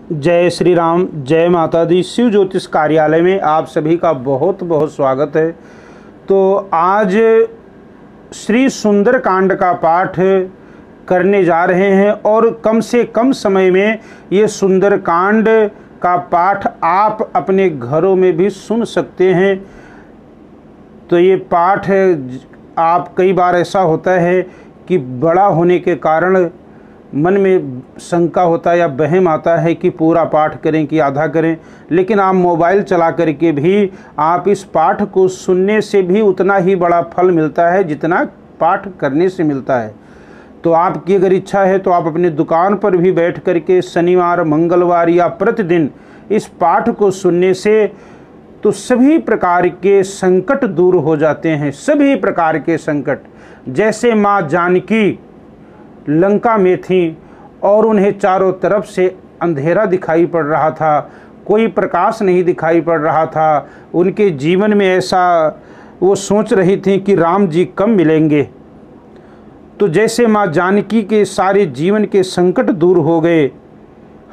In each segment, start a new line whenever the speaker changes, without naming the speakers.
जय श्री राम, जय माता दी। शिव ज्योतिष कार्यालय में आप सभी का बहुत बहुत स्वागत है। तो आज श्री सुंदरकांड का पाठ करने जा रहे हैं और कम से कम समय में ये सुंदरकांड का पाठ आप अपने घरों में भी सुन सकते हैं। तो ये पाठ आप कई बार ऐसा होता है कि बड़ा होने के कारण मन में शंका होता है या वहम आता है कि पूरा पाठ करें कि आधा करें, लेकिन आप मोबाइल चला करके भी आप इस पाठ को सुनने से भी उतना ही बड़ा फल मिलता है जितना पाठ करने से मिलता है। तो आपकी अगर इच्छा है तो आप अपनी दुकान पर भी बैठ करके शनिवार, मंगलवार या प्रतिदिन इस पाठ को सुनने से तो सभी प्रकार के संकट दूर हो जाते हैं। सभी प्रकार के संकट, जैसे माँ जानकी लंका में थी और उन्हें चारों तरफ से अंधेरा दिखाई पड़ रहा था, कोई प्रकाश नहीं दिखाई पड़ रहा था। उनके जीवन में ऐसा वो सोच रही थी कि राम जी कब मिलेंगे। तो जैसे माँ जानकी के सारे जीवन के संकट दूर हो गए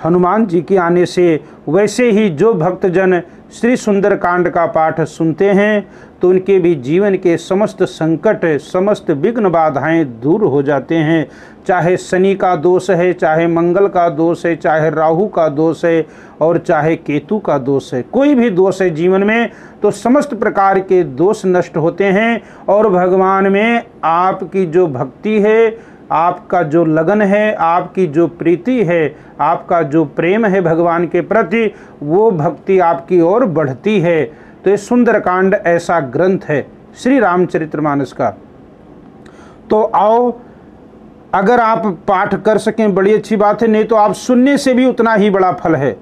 हनुमान जी के आने से, वैसे ही जो भक्तजन श्री सुंदरकांड का पाठ सुनते हैं तो उनके भी जीवन के समस्त संकट, समस्त विघ्न बाधाएं दूर हो जाते हैं। चाहे शनि का दोष है, चाहे मंगल का दोष है, चाहे राहु का दोष है और चाहे केतु का दोष है, कोई भी दोष है जीवन में तो समस्त प्रकार के दोष नष्ट होते हैं। और भगवान में आपकी जो भक्ति है, आपका जो लगन है, आपकी जो प्रीति है, आपका जो प्रेम है भगवान के प्रति, वो भक्ति आपकी ओर बढ़ती है। तो ये सुंदरकांड ऐसा ग्रंथ है श्री रामचरितमानस का। तो आओ, अगर आप पाठ कर सकें बड़ी अच्छी बात है, नहीं तो आप सुनने से भी उतना ही बड़ा फल है।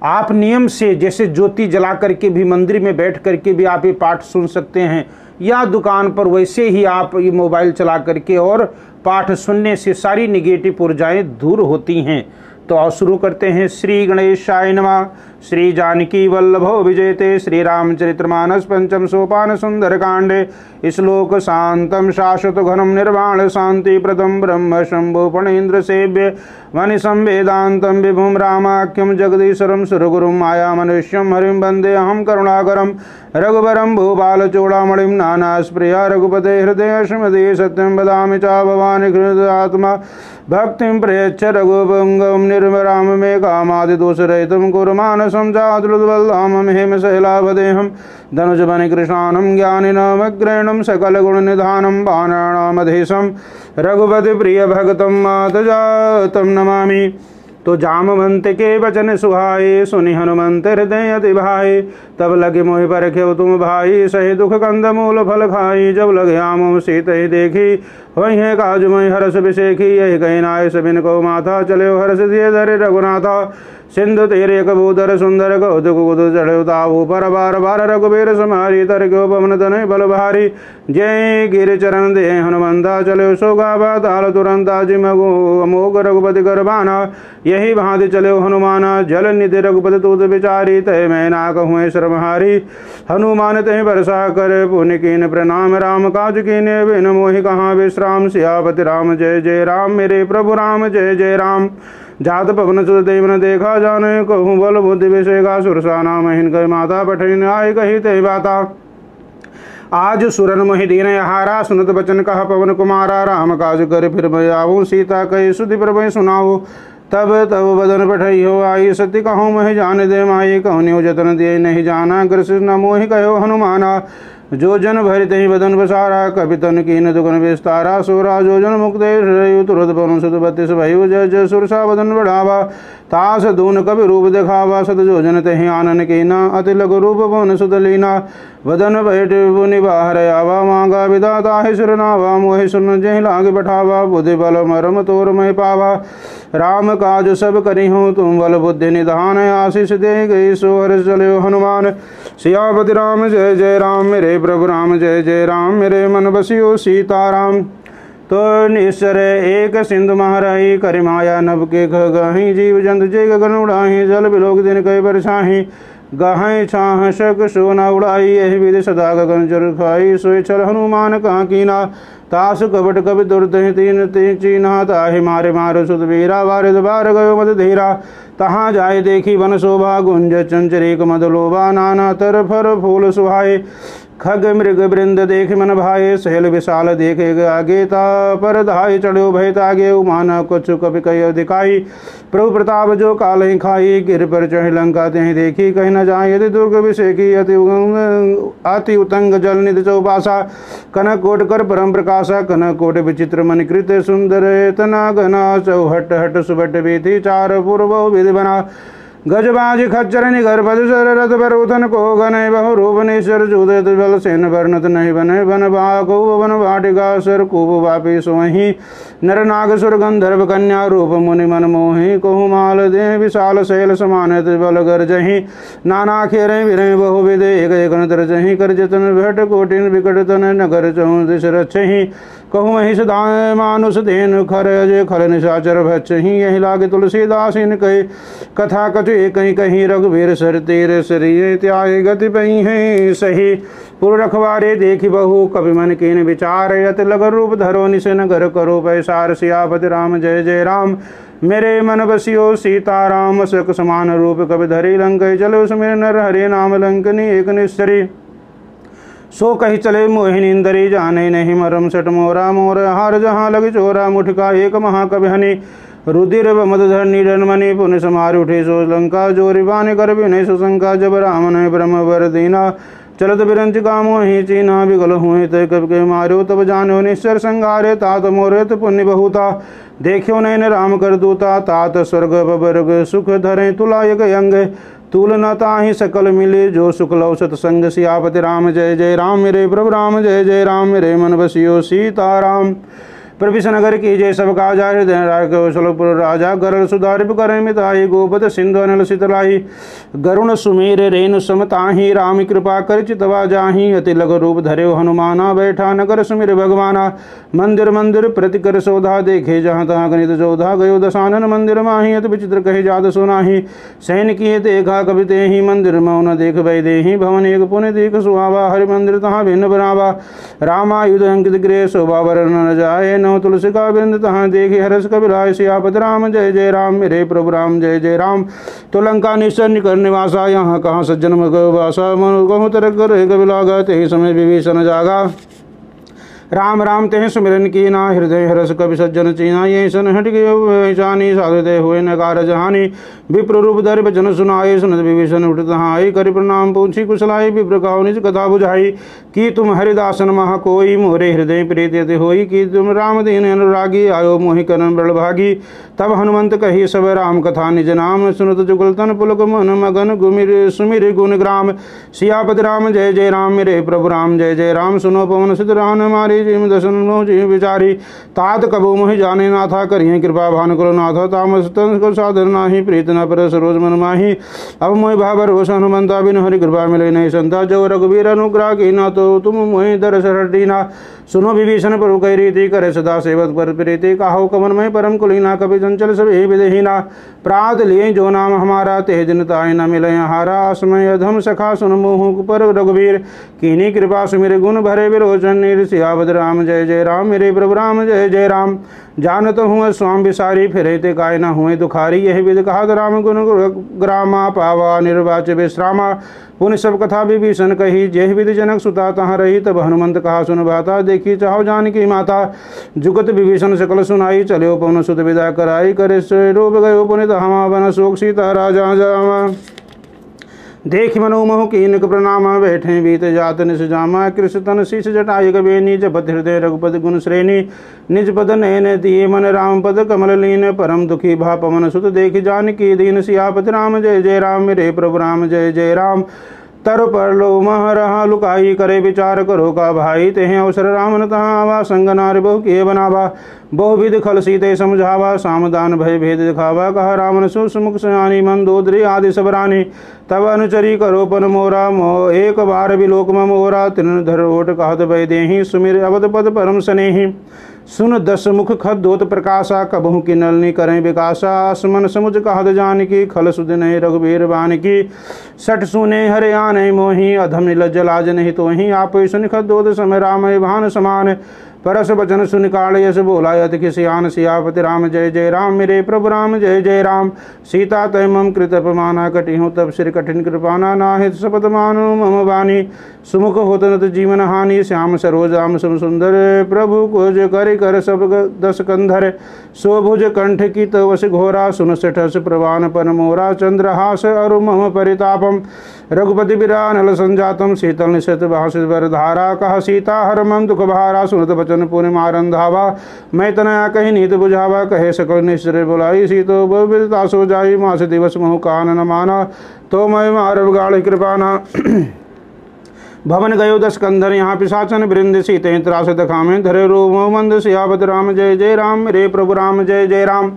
आप नियम से जैसे ज्योति जला करके भी मंदिर में बैठ करके भी आप ये पाठ सुन सकते हैं, या दुकान पर वैसे ही आप ये मोबाइल चला करके और पाठ सुनने से सारी निगेटिव ऊर्जाएं दूर होती हैं। तो आओ शुरू करते हैं। श्री गणेशाय नमः। श्री जानकी वल्लभो विजयते श्री रामचरितमानस पंचम सोपान सुंदरकांडे श्लोक शांतम शाश्वत घनम निर्वाण शांति प्रदम ब्रह्म शंभु फणेन्द्र सेव्य मणि संवेदांतम विभुम रामाख्यम जगदीश्वरम सुरगुरुम माया मनुष्यम हरिम वंदे अहम करुणाकरम रघुवरम भूपाल चूड़ामणिम नाना स्प्रिया रघुपते हृदय श्रीमदे सत्यम बदामि चा भवानी हृदय आत्मा भक्तिं प्रयच्छ रघुभंगम निर्मराम मे कामादि दोषरहितं कुर्मानसं चातुर्वल्लभं हेम शैलाभदेहं धनुजवने कृष्णानं ज्ञानिनामग्रेणं सकलगुणनिधानं वानराणामधीशं रघुपति प्रिय भगतं मातजातं नमामि। तो जामवंत के वचन सुहाए सुनि हनुमंत हृदय अति भाई, तब लगे मोहि परख्यो तुम भाई सही दुख कंद मूल फल खाई। जब लगे आमो सीत ही देखी वही है काज मई हर्ष विशेखी, यही कही नाय सबिन को माथा चले हर्ष दिए धरे रघुनाथा। सिंधु तेरे कबूतर सुंदर कौतुक कुद चढ़े ताऊ पर बार बार रघुबीर समारी तरक्यो पवन तनय बल भारी। जय गिर चरण दे हनुमंता चले सोगा बाताल तुरंता जिमगो अमोघ रघुपति करबाना। यही भांति चले हनुमाना जल निधि रघुपति तूत विचारी, तय मैं ना कहूँ श्रमहारी। हनुमान तय बरसा कर पुण्य कीन प्रणाम, राम काज कीने बिन मोहि कहाँ विश्राम। सियापति राम जय जय राम, मेरे प्रभु राम जय जय राम। जात पवन सुत देव न देखा जाने, कहूँ बल बुद्धि विषेगा सुरसा नाम हिन कह माता पठन आय कही तय बाता। आज सुरन मोहि दीन हारा, सुनत बचन कहा पवन कुमारा। राम काज कर फिर मैं आऊँ, सीता कही सुधि प्रभु सुनाऊँ। तब तब बदन पठई हो आई, सत्य कहूँ मह जान दे माई। कहूँ न्यू जतन दिए नहीं जाना, कृष्ण न मोहि कहो हनुमाना। जो जन भरित ही बदन बसारा, कपि तन कीन दुगन विस्तारा। सोरा जो जन मुक्त तुरत पवन सुत बत्तीस भयु, जय जय सुरसा बदन बढ़ावा। तास दून कवि रूप दिखावा, सत जो जन तहि आनन कीना। अति लघु रूप पवन सुत लीना, वदन बैठ पुनि बाहर आवा। मांगा विदाता है सुरनावा, मोहि सुन जहि लाग बैठावा। बुद्धि बल मरम तोर मय पावा, राम काज सब करी हूँ तुम बल बुद्धि निधान। आशीष दे गई सो हर्ष चले हनुमान। सियापति राम जय जय राम, मेरे प्रभु राम जय जय राम। मेरे मन बसियो सीताराम। तो निश्चर एक सिंधु महरही, करि माया नभ के गही। जीव जंतु जय गगन उड़ाही, जल बिलोक दिन कई बरसाही। गाहें छाह शक सोना उड़ाई, यही विधि सदा गगन जल खाई। सोई छल हनुमान कहाँ कीना, तासु कपट कवि दुर्दहि तीन तीन चीन्हा ताहि मारे मारो सुत वीरा वारिद बार गयो मद धीरा तहाँ जाय देखी वन शोभा गुंज चंचरेक मद लोभा नाना तर फर फूल सुहाए खग मृग वृंद देख मन भाए सहल विशाल देखे आगे ता पर धाय चढ़ो भय तागे उमाना कुछ कपि कय दिखाई प्रभु प्रताप जो काल ही खाई गिर पर चढ़ लंका तेहि देखी कहीं न जाए यदि दुर्ग विषय की अति उतंग जल निधि चौपासा कनक कोट कर परम प्रकाशा कनक कोट विचित्र मन कृत सुंदर तना घना चौहट हट सुबट बीती चार पूर्व विधि बना गजबाज खच्चर निगर पदसर रथ पर उथन को गनय बहु रूपनेश्वर जूदत बल सेन वर्णत नहीं बने बन बाको वन वाटिका सर कूप वापी सोही नर नाग सुर गंधर्व कन्या रूप मुनि मन मोहि कहु माल दे विशाल शैल समान बल गर्जहि नाना खेरे विरे बहु विदे एक एक नतर जहि कर जतन भट कोटिन विकट तन नगर चहु दिश रक्षहि कहु महि सदाय मानुष देन खर अजय खल निशाचर भक्षहि यही लागे तुलसीदास इन कहे कथा कछु कहीं कहीं रघुवीर सर तेरे सरिये त्याय गति पई है सही पुर रखवारे देखी बहु कवि मन कीन विचार यत लगर रूप धरो निश नगर करो पैसार सियापति राम जय जय राम मेरे मन बसियो सीताराम अशोक समान रूप कवि धरी लंक चलो सुमिर नर हरे नाम लंकनी एक निश्चरी सो कही चले मोहिनी इंदरी जाने नहीं मरम सट मोरा मोर हार जहाँ लग चोरा मुठका एक महाकवि हनि रुधिर मदधर निरनमणि पुण्य समार उठे सो लंका जो रिवान कर विनय सुशंका जब राम ने ब्रह्म वर दीना चलत बिरंच कामो ही चीना विगल हुए तय कब के मारो तब जानो निश्चर संगारे तात मोरत पुण्य बहुता देखियो नैन राम कर दूता तात स्वर्ग बबर्ग सुख धरे तुलायक अंग तूल न ताहि सकल मिले जो सुख लौ सतसंग सियापति राम जय जय राम मेरे प्रभु राम जय जय राम मेरे मन बसियो सीताराम प्रविश नगर की जय सब काजा हृदय कौशलपुर राजा गरल सुधारिप कर मिताई गोपद सिंधु अनल शीतलाई गरुण सुमेर रेणु समताही राम कृपा कर चितवा जाही अति लघु रूप धरे हनुमाना बैठा नगर सुमिर भगवाना मंदिर मंदिर प्रतिकर शोधा देखे जहाँ तहाँ गणित चौधा गयो दशानन मंदिर माही अति विचित्र कहे जाद सुनाही सैन किए देखा कवि ते ही मंदिर मौन देख भय देही भवन एक पुण्य देख सुहावा हरि मंदिर तहाँ भिन्न बनावा रामायुध अंकित गृह शोभा वर्ण न जाए नो तुलसी का बिंद तहाँ देखे हरस कबिलाय सियापति राम जय जय राम मेरे प्रभु राम जय जय राम तो लंका निश्चर निकर निवासा यहाँ कहाँ सज्जन वासा मन कहूँ तरक कर कबिलागा ते समय विभीषण जागा राम राम तेह सुमिरन की ना हृदय हरस कवि सज्जन चीना ये सन हट गए जानी साधते हुए नकार जहानी विप्र रूप धर बचन सुनाए सुनत विभीषण उठ तहाई कर प्रणाम पूछी कुशलाई विप्र काहु निज कथा बुझाई कि तुम हरिदासन महा कोई मोरे हृदय प्रीत होई कि तुम राम दीन अनुरागी आयो मोहि करण बड़ भागी तब हनुमंत कही सब राम कथा निज नाम सुनत जुगल तन पुलक मन मगन गुमिर सुमिर गुण ग्राम सियापति राम जय जय राम मेरे प्रभु राम जय जय राम सुनो पवन सिद्ध राम हमारी जिम दर्शन मोह जी विचारी तात कबो मोहि जाने ना था करिए कृपा भान करो नाथ तामस तन को साधन नाही प्रीत न पर सरोज मन माही अब मोहि भावर रोष हनुमंता बिन हरि कृपा मिले नहीं संता जो रघुवीर अनुग्रह की ना तो तुम मोहि दरस हटीना सुनो विभीषण प्रभु कह रीति करे सदा सेवक पर प्रीति काहो कमन में परम कुलीना कभी चंचल सब विदेहीना प्रात लिए जो नाम हमारा तेह दिन ताय न मिले हारा असमय अधम सखा सुन मोह पर रघुवीर कीनी कृपा सुमिर गुण भरे विरोचन सियावत राम जय जय राम मेरे प्रभु राम जय जय राम जानत हूँ स्वाम विसारी फिरे ते काय न हुए दुखारी यही विद कहा राम गुण ग्रामा पावा निर्वाच विश्रामा पुण्य सब कथा विभीषण कही जय विद जनक सुता तहाँ रही तब हनुमंत कहा सुन बाता देखी चाहो जानकी माता जुगत विभीषण सकल सुनाई चलो पवन सुत विदा कराई करे रूप गयो पुनित हमा बन शोक सीता राजा जामा देख मनोमोह कीनक प्रणाम बैठे बीत जात निज जामा कृष्ण तन शीश जटाय कबे निज पद हृदय रघुपति गुण श्रेणी निज पद नयन दिए मन राम पद कमल लीन परम दुखी भा पवन सुत देख जानकी दीन सियापति राम जय जय राम मेरे प्रभु राम जय जय राम तर पर लो मह रहा लुकाई करे विचार करो का भाई तेह अवसर राम न तहाँ आवा संग नार बहु किए बनावा बहुविध खल सीते समझावा सामदान भय भेद दिखावा कहा रावण सुमुख सयानी मंदोदरी आदि सब रानी तब अनुचरी करो पन मोरा मोह एक बार विलोक मोरा तिन धर ओट कहत भय देही सुमिर अवध पद परम स्नेही सुन दस मुख खदोत प्रकाशा कबहु की नलनी करें विकासा आसमन समुझ कहत जान की खल सुध नहीं रघुबीर बान की सठ सुने हरे आने मोही अधम निलज लाज नहीं तो ही आप सुन खदोत समय राम भान समान परस बचन सुन काल यश बोला यति किसियान सियापति राम जय जय राम मेरे प्रभु राम जय जय राम। सीता तय मम कृत अपमाना कटी हूँ तब श्री कठिन कृपाना नाहित शपथ मानु मम वाणी सुमुख होत नत जीवन हानि श्याम सरोज राम सम सुंदर प्रभु कुज कर सब दस कंधर सोभुज कंठ की तवस घोरा सुन सठस प्रवान पन मोरा चंद्रहास अरु मम परितापम रघुपति बिरानल संजातम शीतल निशत भाषित धारा कहा सीता हर मम दुख भारा सुनत बचन पुण्य मारन धावा मैं तनया कही नीत बुझावा कहे सकल निश्चय बुलाई सीतो बिरता सो जाई मास दिवस महु कान न माना तो मैं मारव गाढ़ कृपाना भवन गयो दस कंधर यहाँ पिशाचन वृंद सीते त्रास दखामे धरे रो मंद सियावत राम जय जय राम मेरे प्रभु राम जय जय राम।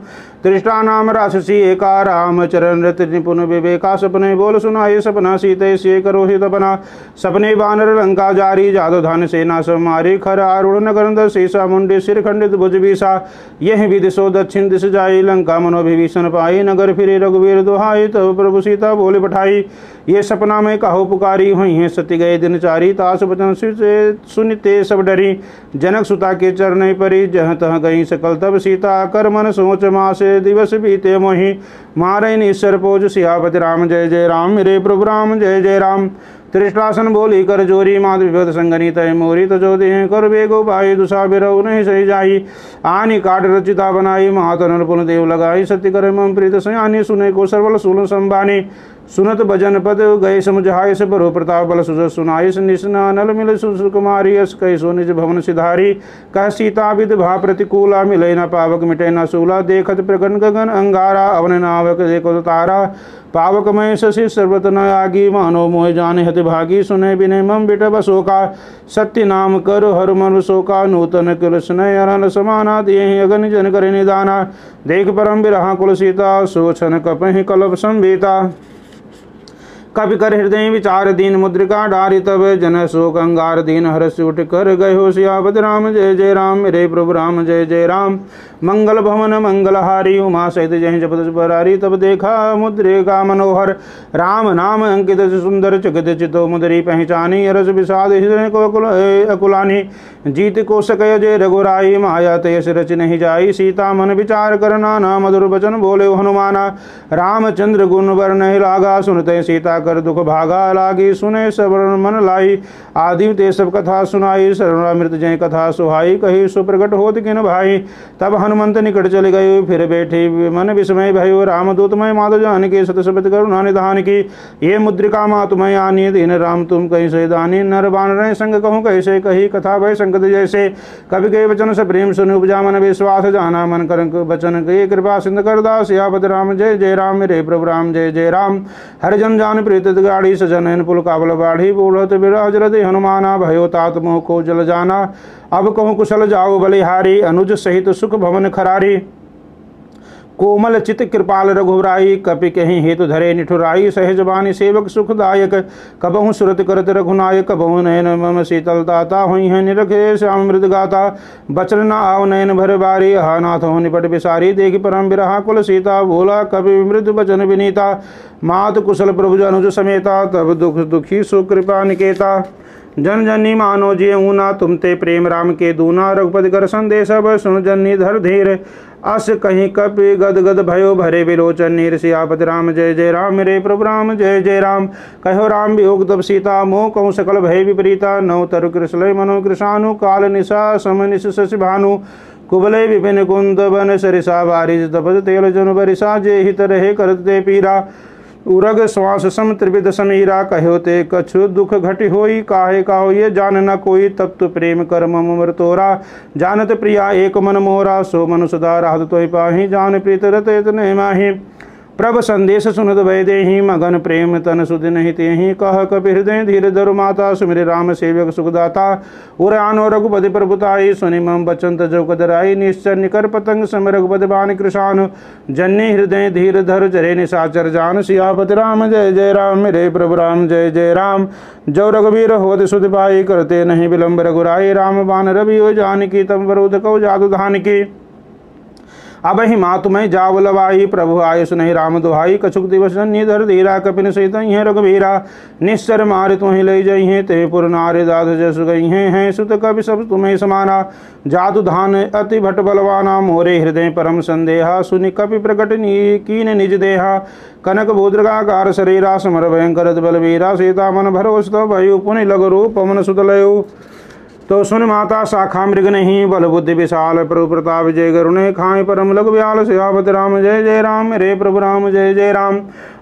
तृष्टा नाम राशसी एका राम चरण रत निपुण विवेका सपने बोल सुनाए सपना सीते से करो हित बना सपने बानर लंका जारी जादो धन सेना सब मारी खर आरूढ़ नगर शीशा मुंडे सिर खंडित भुज बीसा यह विदिशो दक्षिण दिश जाई लंका मनोभिभीषण पाई नगर फिरे रघुवीर दुहाई तब प्रभु सीता बोले पठाई ये सपना में कहो पुकारी हुई है सती गए दिन चारी तास वचन सुनिते सब डरी जनक सुता के चरण परी जह तह गई सकल तब सीता कर मन सोच मास दिवस बीते मोहि मारे निश्चर पोज सियापति राम जय जय राम मेरे प्रभु राम जय जय राम। तृष्टासन बोली कर जोरी माध विपद संगनी तय मोरी तजो देह कर बेगो भाई दुषा बिरऊ नहीं सही जाई आनी काट रचिता बनाई महातन पुन देव लगाई सत्य कर मम प्रीत सयानी सुने को सर्वल सुन संबानी सुनत भजन पद गए समुझाय से बरो प्रताप बल सुज सुनाई निशना नल मिल सुकुमारी यस कई सो निज भवन सिधारी कह सीता विद भा प्रतिकूला मिले न पावक मिटे न सूला देखत प्रगन गगन अंगारा अवन नावक देखो तारा पावक में शशि सर्वत न आगी मानो मोह जाने हत भागी सुने बिने मम बिटब शोका सत्य नाम कर हर मन शोका नूतन कृष्ण अरन समाना दिए अगन जन कर निदाना देख परम बिरहा कुल सीता सोचन कपहि कलप संभीता कवि कर हृदय विचार दीन मुद्रिका डारी तब जन शोक अंगार दीन हर्ष उठ कर गए हो सियापति राम जय जय राम मेरे प्रभु राम जय जय राम। मंगल भवन मंगलहारी उमा सहित जय जपत बरारी तब देखा मुद्रिका मनोहर राम नाम अंकित सुंदर चकित चितो मुद्री पहचानी रस विषाद हृदय को अकुलानी जीत को सकय जय रघुराई माया तेस रच नहीं जाई सीता मन विचार कर नाना मधुर वचन बोले हनुमाना रामचंद्र गुण वर नहीं लागा सुनते सीता कर दुख भागा लागी सुने सवर्ण मन लाई आदि ते सब कथा सुनाई शरणामृत जय कथा सुहाई कही सुप्रगट होत किन भाई तब हनुमंत निकट चले गए फिर बैठे मन विस्मय भयो रामदूतमय माधव जान के सत सपत करुणा निधान की ये मुद्रिका मातुमय आनी दीन राम तुम कहीं से दानी नर बानर संग कहूँ कैसे कही कथा भय संगत जैसे कवि के वचन से प्रेम सुन उपजा मन विश्वास जाना मन कर वचन के कृपा सिंध कर दास सियापति राम जय जय राम मेरे प्रभु राम जय जय राम। हरिजन जान प्रीत गाड़ी सजन पुल काबल बाढ़ी बोलत बिराज हृदय हनुमाना भयो तात मोह को जल जाना अब कहूँ कुशल जाओ बलिहारी अनुज सहित सुख भवन खरारी कोमल चित कृपाल रघुराई कपि कहीं हेतु धरे निठुराई सहजबानी सेवक सुखदायक कबहु सुरत करत रघुनायक कबहु नयन मम शीतल दाता हुई है निरखे श्याम मृद गाता बचन न आओ नयन भर बारी हानाथ हो निपट बिसारी देखी परम बिरहा कुल सीता बोला कवि मृद बचन विनीता मात कुशल प्रभु अनुज समेता तब दुख दुखी सुकृपा निकेता जन जनी मानो जे ऊना तुम ते प्रेम राम के दूना रघुपति कर संदेश अब सुन जनी धर धीर अस कहीं कपि गद गद भयो भरे विलोचन नीर सियापति राम जय जय राम मेरे प्रभु राम जय जय राम। कहो राम वियोग तब सीता मोह कहूँ सकल भय विपरीता नौ तरु कृष्ण मनो कृषानु काल निशा सम निश शशि भानु कुबले विपिन कुंद बन सरिसा बारिश तपस तेल जन बरिसा जे हित रहे करत ते पीरा उरग श्वास सम त्रिविध समीरा कहो ते कछु दुख घटि होई काहे काहो ये जान न कोई तब तु प्रेम कर मम मर तोरा जानत प्रिया एक मन मोरा सो मनु सदा राहत तोहि पाहि जान प्रीत रत इतने माहि प्रभ संदेश सुनत भय देहि मगन प्रेम तन सुध नहीं तेहि कह कपि हृदय धीर धरु माता सुमिर राम सेवक सुखदाता उर आनो रघुपति प्रभुताई सुनि मम बचन तजो कदराई निश्चर निकर पतंग सम रघुपति बाण कृषानु जन्नी हृदय धीर धर चरे निशाचर जान सियापति राम जय जय राम मेरे प्रभु राम जय जय राम। जो रघुवीर होत सुध पाई करते नहीं विलम्ब रघुराई राम बान रवि जानकी तम वरुद कौ जादु धान की अब ही मातु मैं जावल भाई प्रभु आयुष नहीं राम दुहाई कछुक दिवस धर धीरा कपिन सहित हैं रघुवीरा निश्चर मारे तुम्हें ले जई हैं ते पुर नारे दाद जस गई हैं सुत कवि सब तुम्हें समाना जादु धान अति भट बलवाना मोरे हृदय परम संदेहा सुनि कपि प्रकट कीन निज देहा कनक भूद्रगाकार शरीरा समर भयंकर बलवीरा सीता मन भरोस तो भयु पुनि लग रूप पवन सुत लयो। तो सुन माता शाखा मृग नहीं बल बुद्धि विशाल प्रभु प्रताप जय गरुणे खाए परम लघु व्याल सियापति राम जय जय राम मेरे प्रभु राम जय जय राम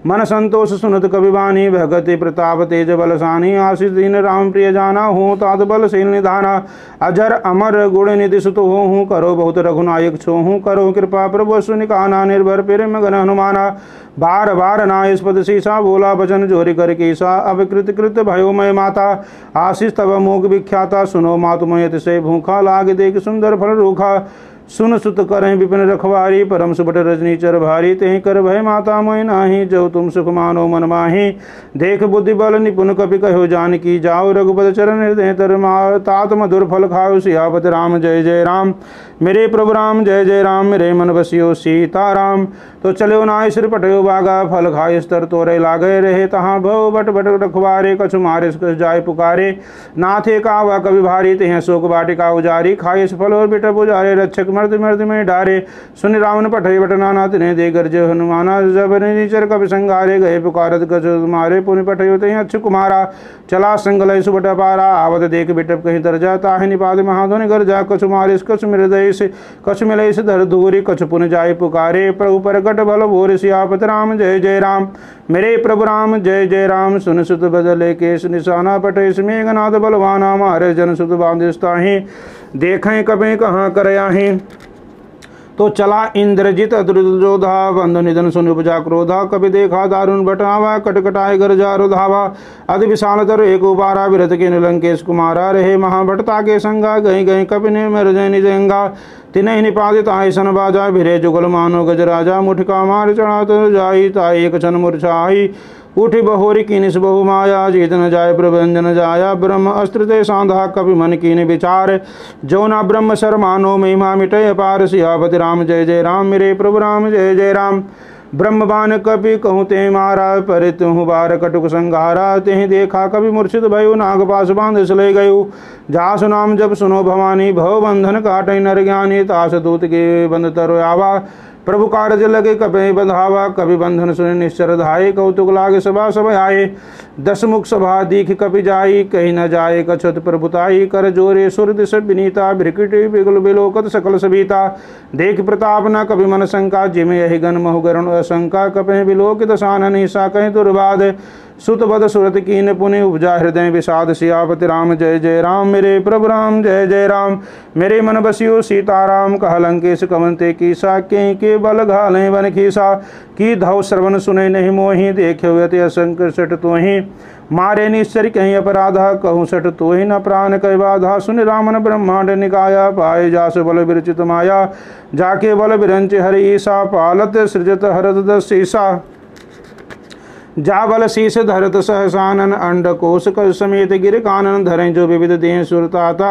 मन संतोष सुनत कवि वाणी भगति प्रताप तेज बलसानी आशीष दीन राम प्रिय जाना हूँ तात बल शील निधाना अजर अमर गुण निधि सुत हूँ करो बहुत रघुनायक छो हूँ करो कृपा प्रभु सुनिकाना निर्भर फिर मगन हनुमाना बार बार नायस्पद शीसा बोला बचन जोरी कर कीसा अब कृत कृत भयो मय माता आशीष तब मोग विख्याता सुनो मातुमयत से भूखा लाग देख सुंदर फल रूखा सुन सुत करें विपिन रखवारी परम सुबट रजनी चर भारी तेहि कर भय माता मोहि नाही जो तुम सुख मानो मन माही देख बुद्धि बल निपुण कपि कहो जान की जाओ रघुपति चरण हृदय तर तात मधुर फल खाओ सियापति राम जय जय राम मेरे प्रभु राम जय जय राम मेरे मन बसियो सीता राम। तो चलो नाय सिर पटयो बागा फल खाए स्तर तोरे लागे रहे तहाँ भव बट बट रखवारे कछु मारे जाय पुकारे नाथे कावा कवि भारी तेह शोक वाटिका उजारी खाए फल और बेटा पुजारे रक्षक मर्द मर्द में डारे सुन रावण पठय बट नाना तिने दे गर्ज हनुमाना जब नीचर कवि संगारे गए पुकारत गज मारे पुनि पठयो तेह अच्छु कुमारा चला संगलय सुबट पारा आवत देख बिटप कहीं दर्जा ताहि निपात महाधुनि गर्जा कछु मारिस कछु मृदय से कछु मिलय से धर दूरी कछु पुन जाय पुकारे प्रभु प्रगट बल भोर सियापति राम जय जय राम मेरे प्रभु राम जय जय राम सुन सुत बदले केश निशाना पटे मेघनाथ बलवाना मारे जन सुत बांधिस्ताहि देखें कभी कहाँ कर आहीं। तो चला इंद्रजित दुर्योधा बंधु निधन सुन उपजा क्रोधा कभी देखा दारुण बटावा कटकटाए गरजा रुधावा अति विशाल तर एक उबारा विरत के निलंकेश कुमारा रहे महाभटता के संगा गई गई कपि ने मरजय निजंगा तिन्ह निपादित आय सन बाजा भिरे जुगल मानो गजराजा मुठका मार चढ़ा तो जाई ताई एक क्षण मूर्छाई उठी बहोरी कीनिस बहु माया जीत न जाय प्रभंजन जाया ब्रह्म अस्त्र ते सांधा कपि मन कीन विचार जो ना ब्रह्म शर्मानो महिमा मिटय अपार सियापति राम जय जय राम मेरे प्रभु राम जय जय राम ब्रह्मबान कपि कहूँ ते मारा पर तुहु बार कटुक संघारा तेहि देखा कभी मूर्छित भयो नाग पास बांध ले गयो जासु नाम जब सुनो भवानी भव बंधन काटै नर ज्ञानी तास दूत के बंध तरो आवा प्रभु कारज लगे कभी बंधावा कभी बंधन सुने निश्चर धाये कौतुक लागे सभा सब आये दस मुख सभा दीख कपि जाई कहीं न जाए कछत प्रभुताई कर जोरे सुर दिश विनीता भ्रिकुटी बिगुल बिलोकत सकल सभीता देख प्रताप न कभी मन शंका जिमे यही गण महुगरण असंका कपे बिलोकित सानन ईसा कहीं दुर्बाद सुत बद सुरत कीन पुनि उपजा हृदय विषाद सियापति राम जय जय राम मेरे प्रभु राम जय जय राम मेरे मन बसियो सीताराम कह लंकेश कवंते कीसा के बल घाले वन खीसा की धव श्रवण सुने नहीं मोहि देखे यति असंक सट तोहि मारे निश्चर कहीं अपराधा कहूँ सट तोहि न प्राण कह बाधा सुन रामन ब्रह्मांड निकाया पाए जास बल विरचित माया जाके बल विरंच हरि ईसा पालत सृजत हरत दस ईसा जाबल शीश धरत सहसानन अंड कोश कर समेत गिर कानन धरें जो विविध देह सुरताता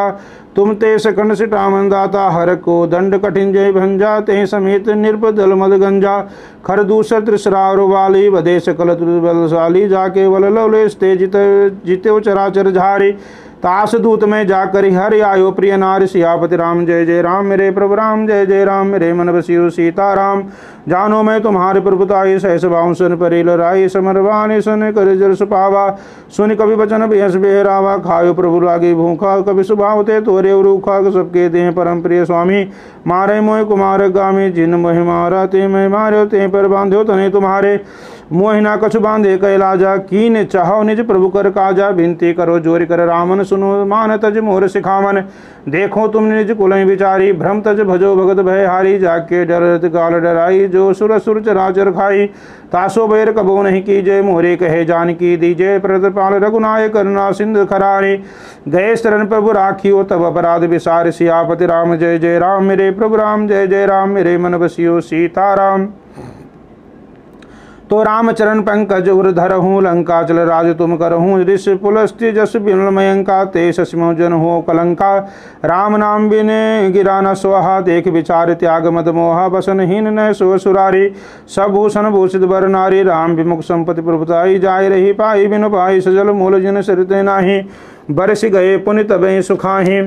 तुम ते सकंड सिटामन दाता हर को दंड कठिन जय भंजा ते समेत निर्बदल मद गंजा खर दूसर त्रिसरार वाली वधे सकल बलशाली जाके वल लवलेश ते जिते चराचर झारी तास दूत में जाकर हरि आयो प्रिय नारी सियापति राम जय जय राम मेरे प्रभु राम जय जय राम मेरे मन बसियो सीता राम जानो मैं तुम्हारे प्रभुताई सहस बाहु सुन परिल राई समरवानी सुन कर जल सुपावा सुन कभी बचन बेहस बेहरावा खायो प्रभु लागे भूखा कभी सुभावते तोरे रूखा सबके देह परम प्रिय स्वामी मारे मोह कुमार गामी जिन मोह मारा ते मैं मारो ते पर बांध्यो तने तुम्हारे मोहिना कछु बांधे कैलाजा कीन चाहो निज प्रभु कर काजा विनती करो जोरी कर रामन सुनो मान तज मोर सिखावन देखो तुम निज कुलय विचारी भ्रम तज भजो भगत भय हारी जाके डरत काल डराई जो सुर सुर चराचर खाई तासो बैर कबो नहीं कीजे मोरे कहे जान की दीजे प्रतिपाल रघुनाय करुणा सिंधु खरारे गए शरण प्रभु राखियो तब अपराध विसार सियापति राम जय जय राम मेरे प्रभु राम जय जय राम मेरे मन बसियो सीता राम। तो रामचरण पंकज उर धरहूँ, लंका चल राज तुम करहूँ। ऋषि पुलस्त्य जस विमल मयंका, ते शशिमो जन हो कलंका। राम नाम बिने गिरा न स्वाहा, देख विचार त्याग मद मोहा। बसनहीन न सो सुरारी, सब भूषण भूषित बर नारी। राम विमुख संपत्ति प्रभुताई, जाय रही पाई बिनु पाई। सजल मूल जिन सरिते नाही, बरस गए पुनि तबे सुखाही।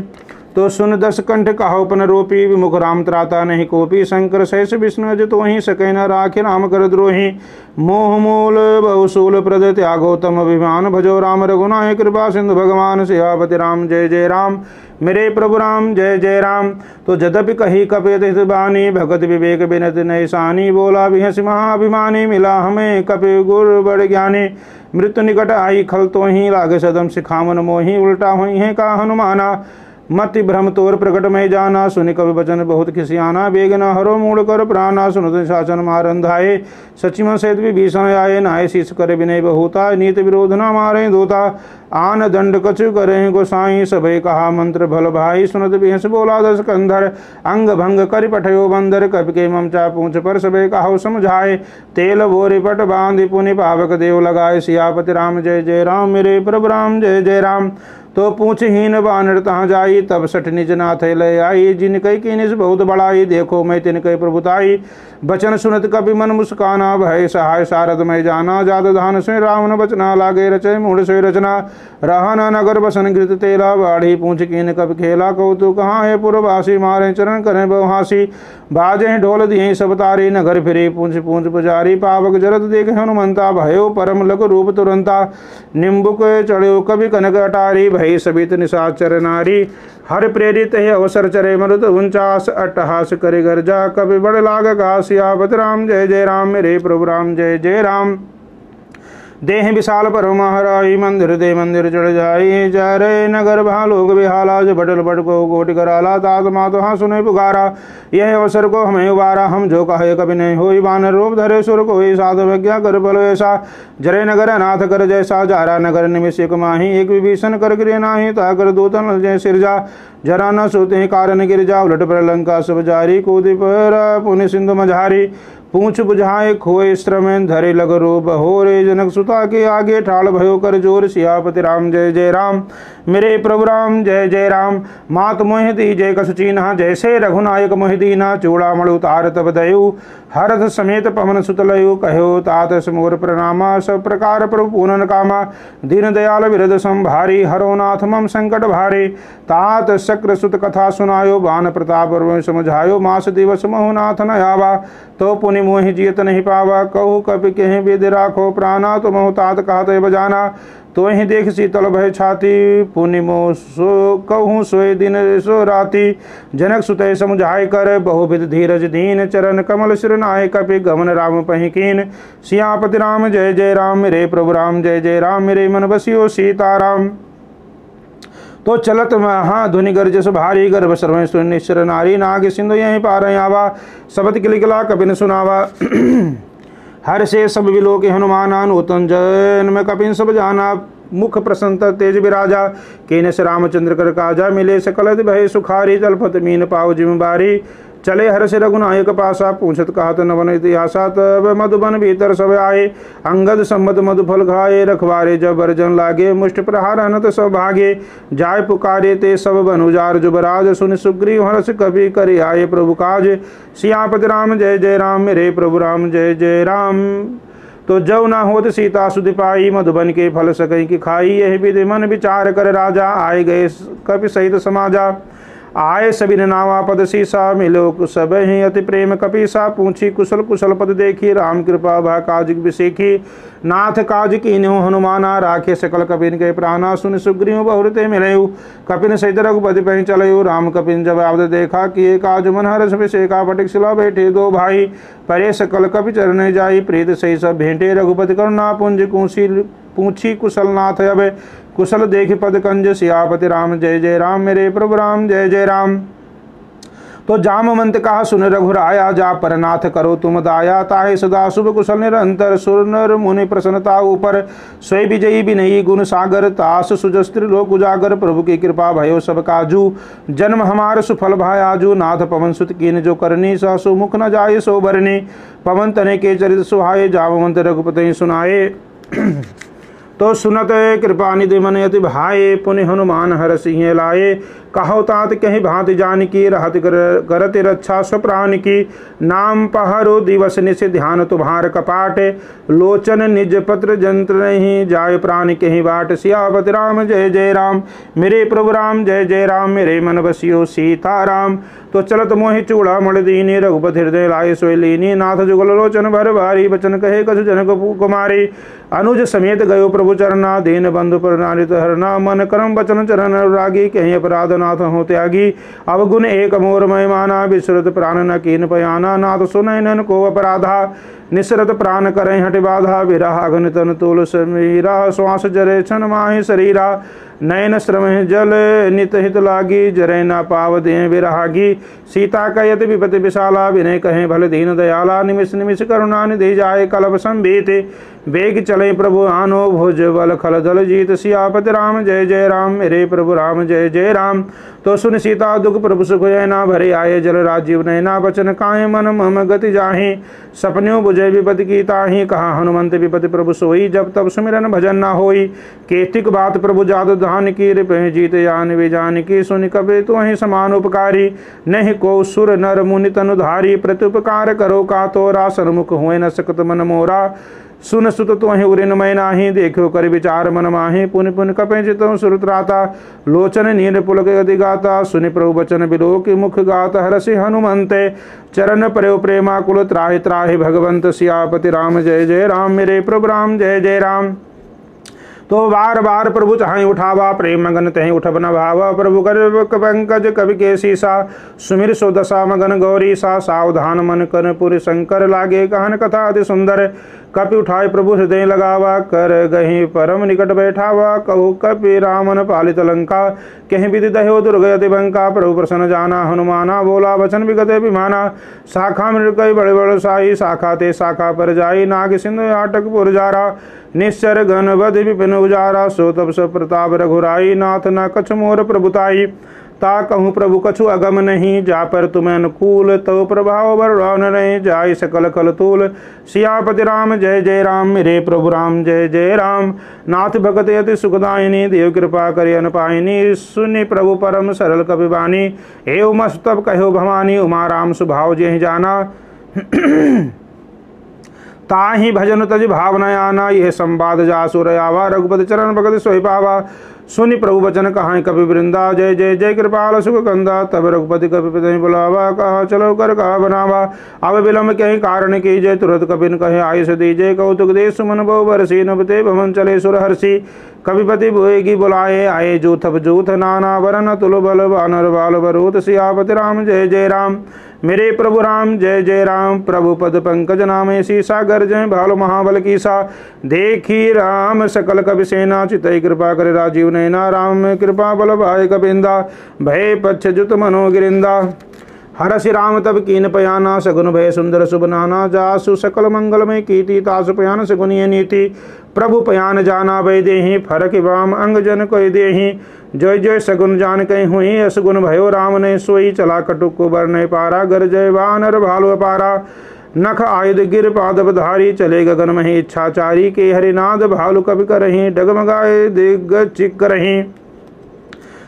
तो सुन दस कंठ कहोपन रोपी, विमुख राम त्राता नहीं कोपी। शंकर शेष विष्णु अज तो ही सकै न राखे, राम कर द्रोही। मोह मूल बहुसूल प्रद त्यागोतम अभिमान, भजो राम रघुनाय कृपा सिंधु भगवान। सियापति राम जय जय राम, मेरे प्रभु राम जय जय राम। तो जदपि कही कपित हित बानी, भगत विवेक बिनत नैसानी। बोला बिहस महाअभिमानी, मिला हमें कपि गुर बड़ ज्ञानी। मृत्यु निकट आई खल तो ही, लागे सदम सिखावन मोही। उल्टा हुई है का हनुमाना, मति भ्रम तोर प्रकट में जाना। सुनि कवि वचन बहुत खिसियाना, बेग न हरो मूल कर प्राणा। सुनत शासन मारन धाये, सचिव सहित विभीषण आये। नाय शीस करे विनय बहुता, नीति विरोध न मारे दूता। आन दंड कछु करे गोसाई, सभय कहा मंत्र भल भाई। सुनत बिहस बोला दस कंधर, अंग भंग कर पठयो बंदर। कपि के ममचा पूछ पर, सभय कहो समझाए। तेल भोरे पट बांधि, पुनि पावक देव लगाए। सियापति राम जय जय राम, मेरे प्रभु राम जय जय राम। तो पूछहीन बानर तहाँ जाई, तब सठ निज नाथ लय आई। जिन कई की निज बहुत बड़ाई, देखो मैं तिन कई प्रभुताई। बचन सुनत कपि मन मुस्काना, भय सहाय सारद मैं जाना। जात धान से रावण बचना, लागे रचय मूढ़ से रचना। रहन नगर बसन घृत तेला, बाढ़ी पूछ कीन कपि खेला। कौतुक कहाँ है पुरवासी, मारे चरण करें बहुहासी। बाजे ढोल दिए सब तारी, नगर फिरे पूछ पूछ पुजारी। पावक जरत देख हनुमंता, भयो परम लघु रूप तुरंता। निम्बुक चढ़्यो कवि कनक अटारी, भई सबित निशाचर नारी। हर प्रेरित है अवसर चरे मरुत, 49 अट्टहास करे गर्जा। कवि बड़ लाग गा, सियापति राम जय जय राम, मेरे प्रभु राम जय जय राम। देह विशाल पर महराई, मंदिर दे मंदिर चढ़ जाई। जय रे नगर भालोग बिहाला, जो बटल बट को गोट कराला। तात मात हाँ सुने पुकारा, यह अवसर को हमें उबारा। हम जो कहे कभी नहीं होई, बानर रूप धरे सुर कोई। साधु विज्ञा कर बल ऐसा, जरे नगर अनाथ कर जैसा। जारा नगर निमिष एक माही, एक विभीषण कर गिरे नाही। ताकर दूतन जय सिरजा, जरा न सोते कारण गिर जा। उलट पर लंका सब जारी, कूदी पर पुनि सिंधु मझारी। पूछ बुझाए खोए श्रम, धरे लग रूप हो रे। जनक सुता के आगे ठाड़ भयो कर जोर। सियापति राम जय जय राम, मेरे प्रभु राम जय जय राम। मात मोहि दी जय कसु चीन्हा, जैसे रघुनायक मोहि दीना। चूड़ामणि उतार तब दयु, हरथ समेत पवन सुत लयु। कहो तात मोर प्रणामा, सब प्रकार प्रभु पूनन कामा। दीन दयाल विरद संभारी, हरो नाथ मम संकट भारी। तात शक्र सुत कथा सुनायो, बान प्रताप समझायो। मास दिवस महु नाथ न आवा, तो पुनि मोहि जियत नहीं पावा। कहु कपि कहीं विद राखो प्राणा, तो महु तात कहत बजाना। तो ही देख शीतल भय छाती, पुनि मोह सो कहूँ सोए दिन सो राती। जनक सुतय समझाय कर, बहुविध धीरज दीन। चरण कमल सिर नाय, कपि गमन राम पहि कीन। सियापति राम जय जय राम, मेरे प्रभु राम जय जय राम। मेरे मन बसियो सीताराम। तो चलत महाध्वनि गर्जस भारी, गर्भ सर्व सुनिश्चर नारी। नाग सिंधु यहीं पार आवा, सबत किलिकला कपिन सुनावा। हर से सब विलोक हनुमाना, नूतन जन में कपिन सब जाना। मुख प्रसन्न तेज विराजा, केन से रामचंद्र कर काजा। मिले सकल भय सुखारी, तलपत मीन पाव जिम्बारी। चले हर से रघुनायक पासा, पूछत कहत नवन इतिहासा। तब मधुबन भीतर सब आए, अंगद सम्मत मधुफल खाए। रखवारे जब बरजन लागे, मुष्ट प्रहार अनत सब भागे। जाय पुकारे ते सब बनुजार जुबराज, सुन सुग्रीव हर्ष कवि करे आए प्रभु काज। सियापति राम जय जय राम, मेरे प्रभु राम जय जय राम। तो जव न होत सीता सुधि पाई, मधुबन के फल सकई की खाई। यह विधि मन विचार कर राजा, आए गए कपि सहित समाजा। आए सभी नावा पद सीसा, मिलो सब ही अति प्रेम कपीसा। पूछी कुशल कुशल पद देखी, राम कृपा भा काज विसेखी। नाथ काज कीन्हु हनुमाना, राखे सकल कपिन के प्राणा। सुन सुग्रीव बहुरते मिलयु, कपिन सहित रघुपति पहि चलयु। राम कपिन जब आवत देखा, किए काज मन हर्ष विषेका। फटिक शिला बैठे दो भाई, परे सकल कपि चरण जाई। प्रीत सही सब भेंटे, रघुपति करुणा पुंज पूछी कुशल नाथ अब। कुशल देख पद कंज, सियापति राम जय जय राम, मेरे प्रभु राम जय जय राम। तो जामवंत कहा सुन रघुराया, जा परनाथ करो तुम दाया, ताहे सदा शुभ कुशल निरंतर, सुर नर मुनि प्रसन्नता ऊपर, स्वय विजयी विनयी गुण सागर, तास सुजस्त्र लोक उजागर, प्रभु की कृपा भयो सब काजू, जन्म हमार सुफल भायाजू, नाथ पवन सुत कीन जो करनी, सहसु मुख न जाय सो भरनी, पवन तने के चरित सुहाए, जामवंत रघुपति सुनाए। तो सुनत कृपा निधि मन अति भाए, पुण्य हनुमान हर सिंह लाए, कहो तात कहीं भांति जान की, रहत करत रक्षा स्वप्राण की, नाम पहरो दिवस निश ध्यान तुम्हार कपाट, लोचन निज पत्र जंत्र नहीं, जाय प्राण कहीं बाट, सियापति राम जय जय राम, मेरे प्रभु राम जय जय राम, मेरे मन बसियो सीता राम। तो चलत मोहि चूड़ा मण दीनी, रघुपति हृदय लाए सोई लीनी, नाथ जुगल लोचन भर भारी, बचन कहे कछु जनक कुमारी, अनुज समेत गयो प्रभु चरना, दीन बंधु प्रणालित हरना, मन कर्म बचन चरण अनुरागी, कहीं अपराध नाथ हो त्यागी, अवगुण एक मोर मय माना, विश्रुत प्राण न कीन पयाना, नाथ सुनय नन को अपराधा, निसरत प्राण करें हट बाधा, विरह अग्नि तन तुल समीरा, श्वास जरे क्षण माहि शरीरा, नयन श्रम जल नित हित लागी, जरे न पाव दे विरागी, सीता कहत विपति विशाला, विनय कहें भल दीन दयाला, निमिष निमिष करुणा निधि जाए, कलप संभीत वेग चले प्रभु आनो, भुज बल खल दल जीत, सियापति राम जय जय राम, मेरे प्रभु राम जय जय राम। तो सुन सीता दुख प्रभु सुख ना, भरे आए जल राजीव नैना, बचन काए मन मम गति जाहि, सपन्यों बुझे विपति की ताहि, कहा हनुमंत विपति प्रभु सोई, जब तब सुमिरन भजन न होई, केतिक बात प्रभु जादु धान की, रिपहि जीत जान वे जान की, सुन कबे तुहि समान उपकारी, नहीं को सुर नर मुनि तनुधारी, प्रत्युपकार करो का तोरा, सन्मुख हुए न सकत मन मोरा, सुन सुत तुहि उरिन मैं नाही, देखो कर विचार मन माहि, पुनि पुनि कपे चितौ सुरत्राता, लोचन नीर पुलक गति गाता, सुनि प्रभु बचन बिलो की मुख गात, हरसि हनुमंते चरण प्रयो प्रेमाकुल, त्राहि त्राहि भगवंत, सियापति राम जय जय राम, मेरे प्रभु राम जय जय राम। तो बार बार प्रभु चाहे उठावा, प्रेम मगन तहि उठब न भावा, प्रभु कर पंकज कवि के सीसा, सुमिर सो दशा मगन गौरी सा, सावधान मन कर पुर शंकर, लागे कहन कथा अति सुंदर, कपि उठाए प्रभु हृदय लगावा, कर गही परम निकट बैठावा, कहु कपि रामन पालित लंका, कहीं विधि दह्यो दुर्गति बंका, प्रभु प्रसन्न जाना हनुमाना, बोला वचन विगत अभिमाना, शाखा मृग बड़े बड़ साई, शाखा ते शाखा पर जाई, नाग सिंधु आटक पुर जारा, निश्चर घन बध विपिन उजारा, सो तब सब प्रताप रघुराई, नाथ न कछ मोर प्रभुताई, ता कहूँ प्रभु कछु अगम नहीं, जा पर तुम्हें अनुकूल, तो प्रभाव बरवान नहीं, जाय सकल खल तूल, सियापति राम जय जय राम, मेरे प्रभु राम जय जय राम। नाथ भगत अति सुखदायिनी, देव कृपा करि अनपायिनी, सुनि प्रभु परम सरल कपि बानी, एव मस्तब कहो भवानी, उमा राम स्वभाव जेहि जाना, ताहि भजन तज भावना आना, यह संवाद जासुर आवा, रघुपति चरण भगत सोई पावा, सुनि प्रभु वचन कहाँ कपि वृंदा, जय जय जय कृपाल सुख कंदा, तब रघुपति कपि पितहि बुलावा, कहा चलो कर कहा बनावा, अब विलम्ब कहीं कारण की जय, तुरंत कपिन कहे आयुष दीजय, कौतुक दे सुमन बहु बरसी, नभते भवन चले सुर हर्षि, कविपति भोएगी बुलाए, आए जूथप जूथ नाना वरन, तुल बल बानर बाल बरूथ, सियापति राम जय जय राम, मेरे प्रभु राम जय जय राम। प्रभु पद पंकज नामे सीसा, गर्जय भालु महाबल कीसा, देखी राम सकल कवि सेना, चितई कृपा करे राजीव नैना, राम में कृपा बल भाई कपिंदा, भय पक्ष जुत मनो गिरिंदा, हरसि राम तब कीन पयाना, सगुन भय सुंदर शुभ नाना, जासु सकल मंगल में कीर्ति, तासु पयान सगुनीय नीति, प्रभु पयान जाना भय देहि, फरक वाम अंग जन कोई देहि, जय जय सगुन जान कहीं हुई, असगुन भयो राम ने सोई, चला कटुक को बर नहीं पारा, गर जय वानर भालु अपारा, नख आयुध गिर पादप धारी, चले गगन मही इच्छाचारी, के हरिनाद भालु कवि करही, डगमगाए दिग्गज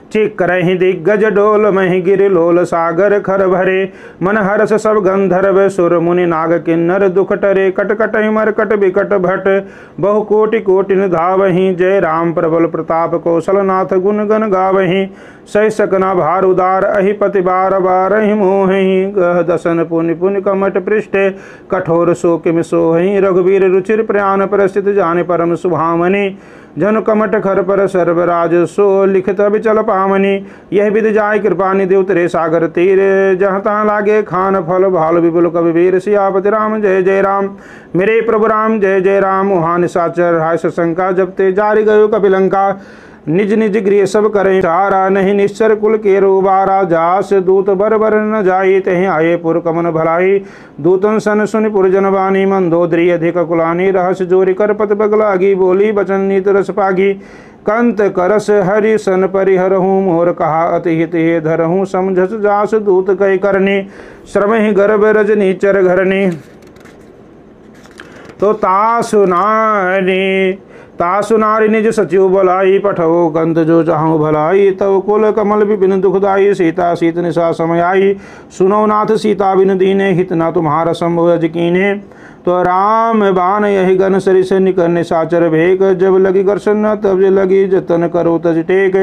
चिक करही दिग्गज डोल मही गिर लोल, सागर खर भरे मन हर्ष सब गंधर्व, सुर मुनि नाग किन्नर दुख टरे, कट कटहि मरकट बिकट भट, बहु कोटि कोटि धावहि, जय राम प्रबल प्रताप कौशल नाथ, गुण गण गावहि, सही सकना भार उदार, अहिपति बार बारहि मोहि, गह दसन पुनि पुनि कमट पृष्ठे, कठोर सो किम सोहि, रघुवीर रुचिर प्रयाण प्रस्थित, जाने परम सुभामनि, जनु कमट खर पर सर्वराज, सो लिखित विचल पावनी, यह विधि जाय कृपा निधि, उतरे सागर तीर, जहाँ तहाँ लागे खान फल, भाल विपुल कवि वीर, सियापति राम जय जय राम, मेरे प्रभु राम जय जय राम। वहाँ निशाचर हाय शंका, जब ते जारी गयो कपिलंका, निज निज गृह सब करें सारा, नहीं निश्चर कुल के रोबारा। जास दूत बर बर न जाई, तहि आये पुर कमन भलाई। दूतन सन सुनि पुरजन बानी, मंदोदरी अधिक कुलानी। रहस्य जोरि कर पत बगलागी, बोली बचन नीत रस पागी। कंत करस हरि सन परिहरहूँ, मोर कहा अति हित हे धरहूँ। समझस जास दूत कई करनी, श्रमहि गर्भ रजनी चर घरनी। तो तासु नारी निज सचिव बोलाई, पठो कंत जो चाहूँ भलाई। तव कुल कमल विपिन दुखदाई, सीता सीत निशा समय आई। सुनो नाथ सीता बिन दीने, हित ना तुम्हारा संभव यकीने। तो राम बाण यही गन सरिस, निकर निशाचर भेक। जब लगी गर्शन तब लगी जतन करो तज टेक।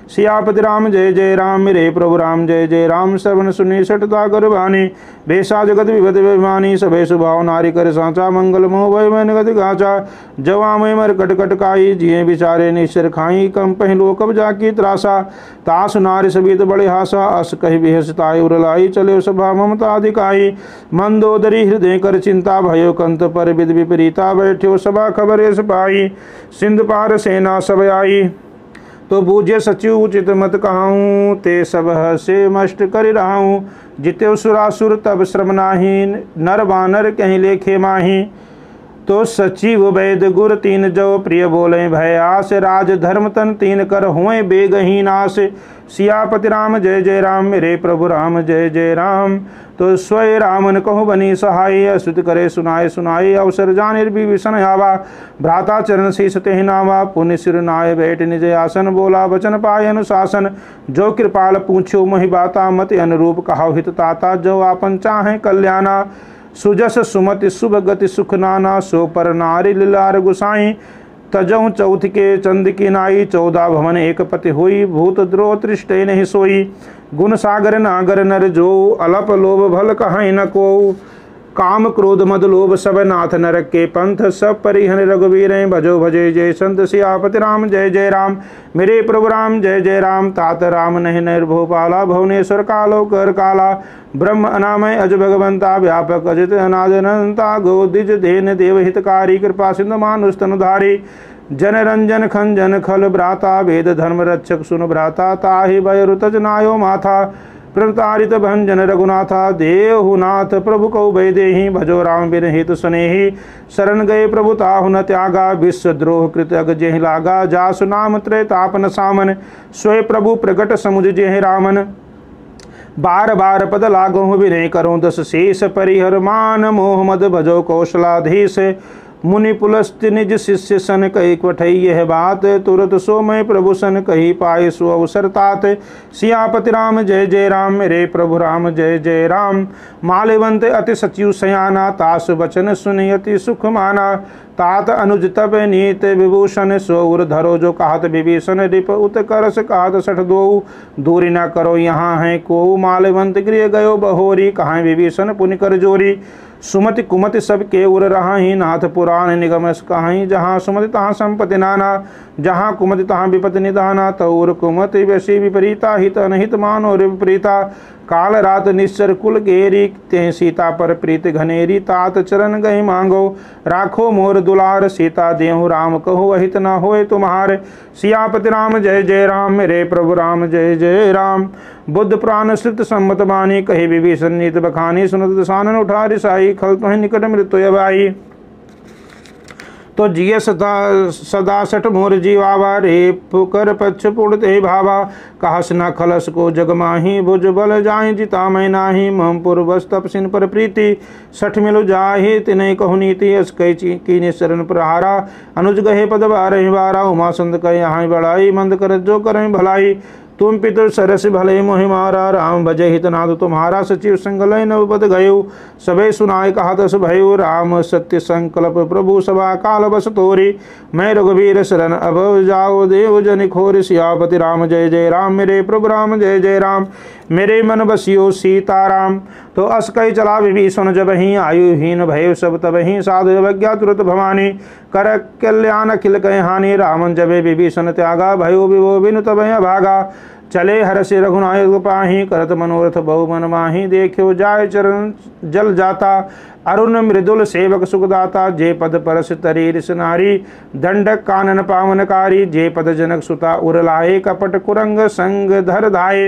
सियापति राम जय जय राम, मेरे प्रभु राम जय जय राम। श्रवण सुनी सटता कर बानी, बेसा जगत विपद विमानी। सबे सुभाव नारी कर सांचा, मंगल मोह भय मन गति गाचा। जवा में मर कट कटकाई, जिये बिचारे निश्चर खाई। कम पहलो कब जाकी त्रासा, तासु नारी सबित बड़े हासा। अस कही बिहसताई उरलाई, चले सभा ममता अधिकाई। मंदोदरी हृदय कर चिंता, भयो कंत पर विद विपरीता। बैठ्यो सभा खबर सपाई, सिंध पार सेना सब आई। तो बूझे सचिव उचित मत कहाऊँ, ते सब से मष्ट कर रहाऊँ। जिते सुरासुर तब श्रम नाही, नर बानर कहीं लेखे माही। तो सचिव वैद गुर तीन जो, प्रिय बोले भय आस। राज धर्म तन तीन कर हुए बेगही नाश। सियापति राम जय जय राम, मेरे प्रभु राम जय जय राम। तो स्वय रामन कहु बनी सहाय, अस्तुति करे सुनाए सुनाए। अवसर जानिर विभीषण आवा, भ्राता चरण शीस तेहि नावा। पुण्य सिर नाय बैठ निज आसन, बोला वचन पाय अनुशासन। जो कृपाल पूछो मोहि बाता, मति अनुरूप कहाउ हित ताता। जो आपन चाहे कल्याणा, सुजस सुमति शुभ गति सुख नाना। सो पर नारी लीलार गुसाई, तजऊ चौथ के चंद की नाई। 14 भवन एक पति हुई, भूत द्रोह तृष्टे नहीं सोई। गुण सागर नागर नर जो, अलप लोभ भल कहाई न को। काम क्रोध मद लोभ सब नाथ नरक के पंथ। सब परिहन रघुवीर भजो भजे जय संत। सियापति राम जय जय राम, मेरे प्रभु राम जय जय राम। तात राम नहीं निर्भोपाला, भुवनेश्वर कालो कर काला। ब्रह्म अनामय अज भगवंता, व्यापक अजित अनाद अनंता। गोदिज देन देव हितकारी, कृपा सिंधु मानुष तनुधारी। जन रंजन खंजन खल भ्राता, वेद धर्म रक्षक सुन भ्राता। ताहि भय रुतज नायो माथा, प्रतारित भंजन रघुनाथा। देहुनाथ प्रभु कौ भय देहि, भजो राम बिन हित स्नेहि। शरण गए प्रभु ताहु न त्यागा, विश्व द्रोह कृत अग जेहि लागा। जासु नाम त्रय तापन सामन, स्वय प्रभु प्रगट समुझ जेहि रामन। बार बार पद लागो विनय करो, दस शेष परिहर मान। मोह मद भजो कौशलाधीश, मुनि पुलस्त्य निज शिष्य सन। कही कठई यह बात, तुरत सो मैं प्रभु सन। कही पाए सो अवसर तात। सियापति राम जय जय राम, मेरे प्रभु राम जय जय राम। माल्यवंत अति सचिव सयाना, तासु वचन सुनि अति सुख माना। तात अनुज तब नीत विभूषण, सो उर धरो जो कहत विभीषण। रिप उत करस कहत सठ दो, दूरी न करो यहाँ है को। माल्यवंत गृह गयो बहोरी, कहाँ विभीषण पुनि कर जोरी। सुमति कुमति सब के उर रहाही, नाथ पुराण निगम कहाई। जहाँ सुमति तहाँ संपत्ति नाना, जहाँ कुमति तहाँ विपत्ति निधाना। तौर कुमति वैसी विपरीता, हित अनहित मानो विपरीता। काल रात निश्चर कुल घेरी, ते सीता पर प्रीत घनेरी। तात चरण गई मांगो, राखो मोर दुलार। सीता देहु राम कहो, अहित न होए तुम्हार। सियापति राम जय जय राम, मेरे प्रभु राम जय जय राम। बुद्ध पुराण श्रुत सम्मत बानी, कहे विभीषण नीत बखानी। सुनत दसानन उठा रिसाई, खल तुहि निकट मृत्यु अबाई। तो जिय सदा सठ मोर जीवावा, रे पुकर पक्ष पुड़ते भावा। कहस न खलस को जग माही, भुज बल जाहि जिता मैं नाही। महमपुर बस तपसिन पर प्रीति, सठ मिलु जाहि तिनय कहु नीति। अस कई कीनि शरण प्रहारा, अनुज गहे पद बारहि बारा। उमा संत कहे यहाँ बड़ाई, मंद कर जो करहि भलाई। तुम पितृ सरस भले मोहि मारा, राम भजय हितनाथ तुम्हारा। सचिव संगलय नव पद गयो, सबे सुनाय कहा दस भयो। राम सत्य संकल्प प्रभु सभा काल बस तोरी। मैं रघुवीर शरण अब जाओ, देव जन खोर। सियापति राम जय जय राम, मेरे प्रभु राम जय जय राम। मेरे मन बसियो सीताराम। तो अस कही चला विभीषण जब ही, आयुहीन भय सब तब ही। साधु अवज्ञा तुरत भवानी, कर कल्याण अखिल कह हानि रामन जबे विभीषण त्यागा भयो विभो बिनु तब भागा चले हर्ष रघुनायक पाही करत मनोरथ बहु मन माही देखियो जाय चरण जल जाता अरुण मृदुल सेवक सुखदाता जे पद परस तरी रिस नारी दंडक कानन पावनकारी जे पद जनक सुता उरलाए कपट कुरंग संग धर धाये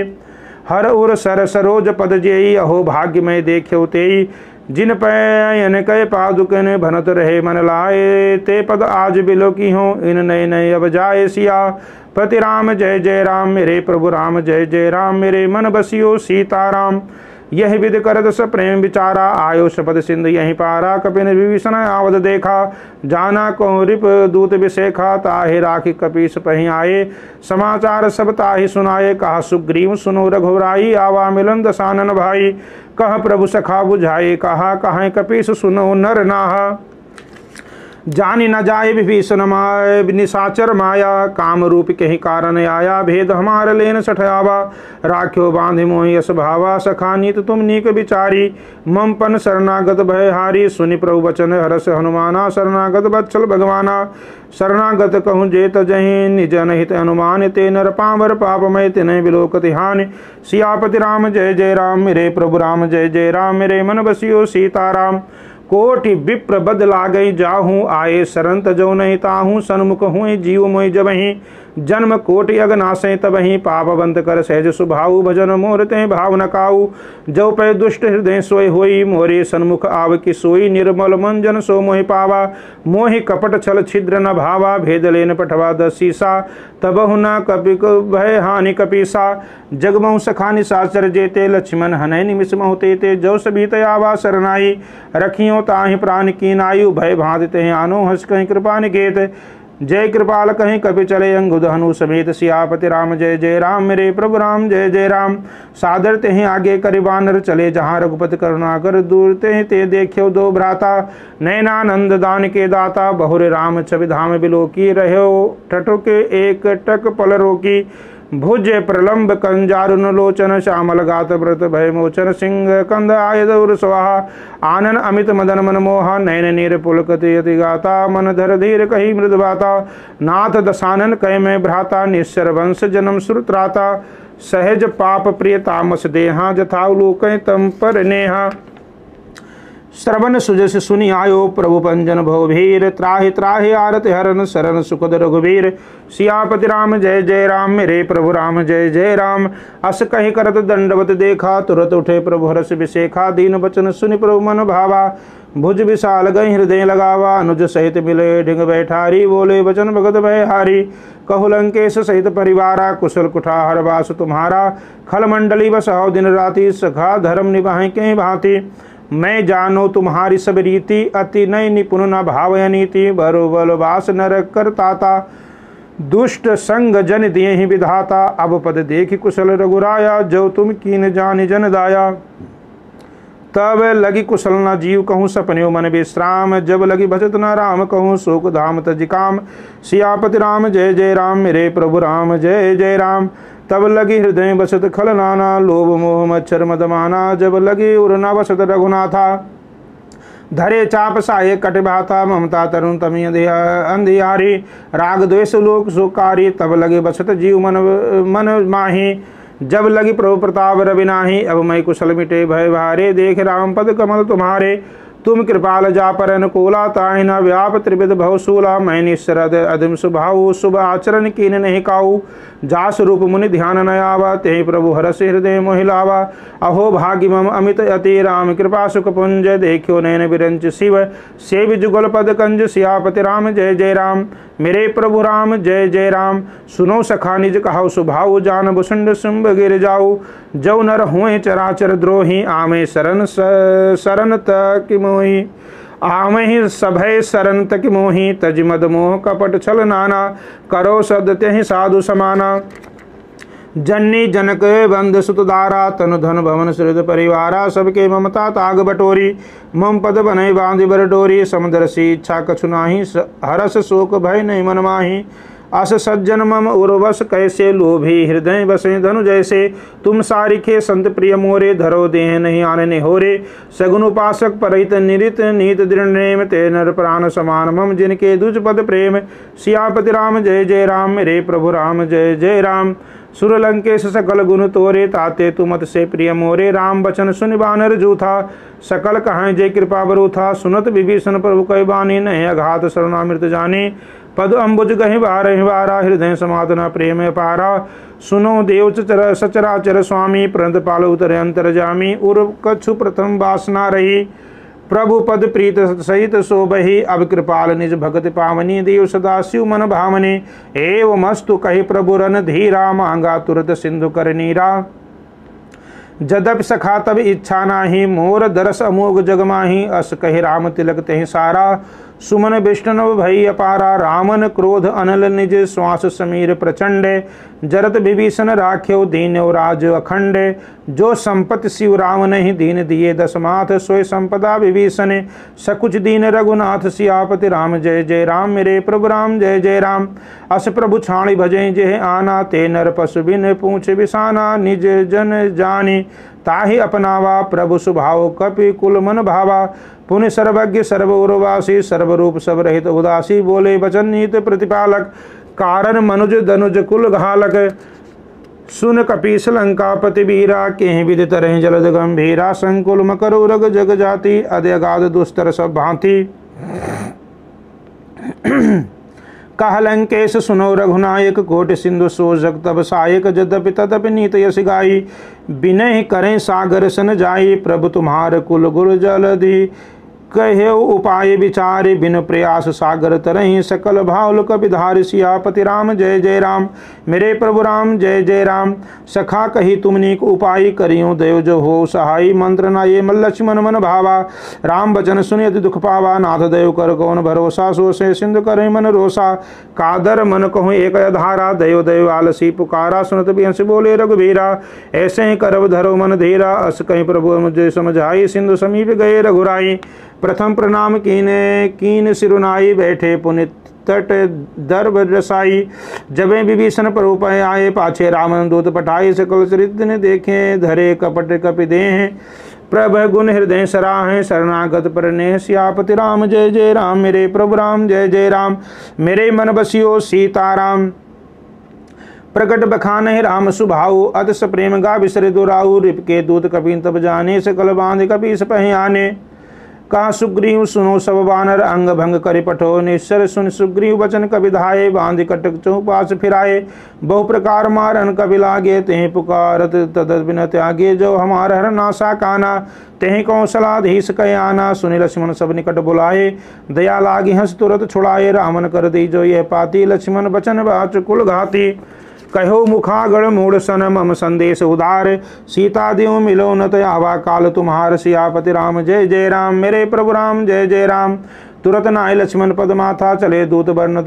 हर उर सर सरोज पद जेई अहो भाग्य में देखियो तेई जिन पैन कय पादुकन भनत रहे मन लाए ते पद आज बिलो की हो इन नए नए अब जाए सिया पति राम जय जय राम मेरे प्रभु राम जय जय राम मेरे मन बसियो सीताराम यह विद करत स प्रेम विचारा आयो शपथ सिंध यही पारा कपिन विभीषण आवद देखा जाना को रिप दूत विशेखा ताहि राखी कपीस पही आए समाचार सब ताहि सुनाए कहा सुग्रीव सुनो रघुराई आवा मिलन दसानन भाई कह प्रभु सखा बुझाए कहा कहाँ कपीस सुनो नर नाहा जानी न जाए विभीषण निशाचर माया काम रूप कहीं कारण आया भेद हमार लेन सठयावा राख्यो बांधि मोहि यस भावा सखा नीत तुम नीक विचारी मम पन शरणागत भय हारी सुनि प्रभु वचन हरस हनुमाना शरणागत बत्सल भगवाना शरणागत कहूँ जेत जहि निज नहित अनुमान ते नर पावर पापमय तिनय विलोकति हानि सियापति राम जय जय राम मेरे प्रभु राम जय जय राम मेरे मन बसियो सीताराम कोटि विप्र बद लागई जाहूँ आए शरण तजो नहीं ताहूँ सन्मुख हुए जीव मोहि जबहि जन्म कोटि अगनाशे तबहि पापवंत कर सहज सुभाऊ भजन मोरते भाव न काऊ जो पै दुष्ट हृदय सोई होई मोरे सन्मुख आव की सोई निर्मल मन जन सो मोहि पावा मोहि कपट छल छिद्र न भावा भेद लेन पठवा दसीसा तबहु न कपि भय हानि कपीसा जगमहु सखानि साचर जेते लक्ष्मण हनय निमिष मोहते ते जो सभी आवा शरणाई रखियो ताहि प्राण की नायु भय भांति आनो हंस कहीं कृपा निकेत जय कृपाल कहीं कपि चले अंगुद हनु समेत सियापति राम जय जय राम मेरे प्रभु राम जय जय राम सादर ते आगे करि बानर चले जहाँ रघुपति करुणा कर दूर ते देखियो दो भ्राता नैनानंद दान के दाता बहुरे राम छवि धाम बिलोकी रहो टटो के एक टक पल रोकी भुज प्रलंब कंजारुन लोचन श्यामल गात व्रत भय मोचन सिंह कंद आय दौर स्वाहा आनन अमित मदन मन मोहा नयन नीर पुलकति यति गाता मन धर धीर कही मृद बाता नाथ दसानन कह में भ्राता निश्चर वंश जन्म श्रुत्राता सहज पाप प्रिय तामस देहा जथावलोक तम पर नेहा श्रवण सुजस सुनि आयो प्रभु पंजन भवभीर त्राहि त्राहि आरत हरन शरण सुखद रघुवीर सियापति राम जय जय राम मेरे प्रभु राम जय जय राम अस कहि करत दंडवत देखा तुरत उठे प्रभु हरष विशेखा दीन बचन सुनि प्रभु मन भावा भुज विशाल गई हृदय लगावा अनुज सहित मिले ढिंग बैठारी बोले वचन भगत भय हारी कहु लंकेश सहित परिवारा कुशल कुठार वास तुम्हारा खल मंडली बसहो दिन राति सखा धर्म निभाए कहीं भांति मैं जानो तुम्हारी सब रीति अति नय निपुण न भावय नीति बरो बल वास नर करताता दुष्ट संग जन दिए ही विधाता अब पद देखि कुशल रघुराया जो तुम कीन जानि जन दाया तब लगी कुशल न जीव कहूँ सपन्यो मन विश्राम जब लगी भजत न राम कहूँ शोक धाम तजिकाम सियापति राम जय जय राम मेरे प्रभु राम जय जय राम तब लगी हृदय बसत खल नाना लोभ मोह मच्छर मदमाना जब लगी उड़ना बसत रघुनाथा धरे चाप साये कटभाता ममता तरुण तमी अंधियारी राग द्वेष लोक सुकारी तब लगे बसत जीव मन माही जब लगी प्रभु प्रताप रविनाही अब मैं कुशल मिटे भय भारे देख राम पद कमल तुम्हारे तुम कृपाल जा पर अनुकूला ताहिना व्याप त्रिविध भवसूला मैं निश्चरद अधम स्वभाव शुभ आचरण कीन नहीं काऊ जास रूप मुनि ध्यान न आवा ते प्रभु हरस हृदय मोहिलावा अहो भाग्य मम अमित अति राम कृपा सुख पुंज देखियो नयन विरंच शिव सेव जुगल पद कंज सियापति राम जय जय राम मेरे प्रभु राम जय जय राम सुनो सखा निज कहाउ सुभाव जान भुसुंड शुंभ गिर जाऊ जौ नर हुए चराचर द्रोही आमे शरण तक मोही आमहि सभय शरण तक मोही तज मद मोह कपट छल नाना करो सदते ही साधु समाना जननी जनक बंध सुतदारा तनु धन भवन श्रुत परिवारा सबके ममता ताग बटोरी मम पद बने बांधि बर डोरी समदर्शी इच्छा कछु नाही हरस शोक भय नहीं मन माही अस सज्जन मम उर्वश कैसे लोभी हृदय बसे धनु जैसे तुम सारिखे संत प्रिय मोरे धरो देह नहीं आने होरे सगुन उपासक परित निरित नीत दृढ़ नेम ते नर प्राण समान मम जिनके दुज पद प्रेम सियापति राम जय जय राम मेरे प्रभु राम जय जय राम सुर लंकेश सकल गुण तोरे ताते तुमत से प्रिय मोरे राम बचन सुनि बानर जूथा सकल कहां जय कृपा बरु था सुनत विभीषण प्रभु कई बानी नहीं अघात शरणामृत जाने पद अम्बुज गहि बारा हृदय समाधना प्रेम पारा सुनो देव सचराचर स्वामी प्रणत पाल उतर अंतर जामी उर कछु प्रथम वासना रही प्रभु पद प्रीत सहित शोभहि अब कृपाल निज भगत पावनी देव सदा शिव मन भावने एव मस्तु कहि प्रभु रन धीरा मांगा तुरत सिंधु कर नीरा जदप सखा तब इच्छा नाही मोर दरस अमोघ जगमाही अस कहि राम तिलक तहि सारा सुमन विष्णु भई अपारा रामन क्रोध अनल निज श्वास समीर प्रचंड जरत विभीषण राख्यो दीन्यो राज अखंड जो संपत्ति शिव राम नहीं दीन दिए दसमाथ सोय संपदा विभीषण सकुच दीन रघुनाथ सियापति राम जय जय राम मेरे प्रभु राम जय जय राम अस प्रभु छाणी भजै जेह आना ते नर पशु बिन पूछ बिसाना निज जन जानी ताहि अपनावा प्रभु सुभाव कपि कुल मन भावा पुण्य सर्वज्ञ सर्व उर्वासी सर्वरूप सब रहित उदासी बोले वचन नीत प्रतिपालक कारण मनुज दनुज कुल घालक सुन कपीस लंकापति वीरा केह विदित रहे जलद गंभीरा संकुल मकर उरग जग जाति अद्यगाध दुस्तर सब भांति कह लंकेश सुनो रघुनायक कोटि सिंधु सोजक तब सायक जदपि तदपि नीत यश गाई बिनहि करें सागर सन जाई प्रभु तुम्हार कुल गुर जलधि कहे उपाय विचारे बिन प्रयास सागर तरहि सकल भावल कपिधार सियापति राम जय जय राम मेरे प्रभु राम जय जय राम सखा कही तुमने उपाय करियो देव जो हो सहाय मंत्र न ये लक्ष्मण मन भावा राम बचन सुनि अति दुख पावा नाथ देव कर कौन भरोसा सो से सिंधु करे मन रोसा कादर मन कहूँ एक धारा देव देव आलसी पुकारा सुनत बिहंस बोले रघुवीरा ऐसे ही करब धरो मन धीरा अस कहीं प्रभु मुझे समझाई सिंधु समीप गए रघुराई प्रथम प्रणाम कीन सिरुनाई बैठे पुनित तट दर्भ रसाई जबे विभीषण प्ररूप आए पाछे रामन दूत पठाई सकल चरित्र ने देखे धरे कपट कपि देह प्रभ गुण हृदय सराहें शरणागत पर नेह सियापति राम जय जय राम मेरे प्रभु राम जय जय राम मेरे मन बसियो सीताराम प्रकट बखान राम सुभाऊ अत सप्रेम गा बिसरे दुराऊ रिप के दूत कपि तब जाने सकल बांध कपि सपह आने कहा सुग्रीव सुनो सब बानर अंग भंग करे पठो निश्चर सुन सुग्रीव वचन कवि धाये बांध कटक चौपास फिराए बहु प्रकार मारन कवि लागे तेह पुकारत तद बिन त्यागे जो हमार हर नासा काना तेह कौशलाधीश कय आना सुनि लक्ष्मण सब निकट बुलाए दया लागी हंस तुरत छुड़ाए रामन कर दी जो यह पाती लक्ष्मण बचन बाच कुल घाती कहो मुखागढ़ मूढ़ सन मम संदेश उदार सीता दियो मिलो न आवा काल तुम्हार सियापति राम जय जय राम मेरे प्रभु राम जय जय राम तुरत नाय लक्ष्मण पद माथा चले दूत वर्णत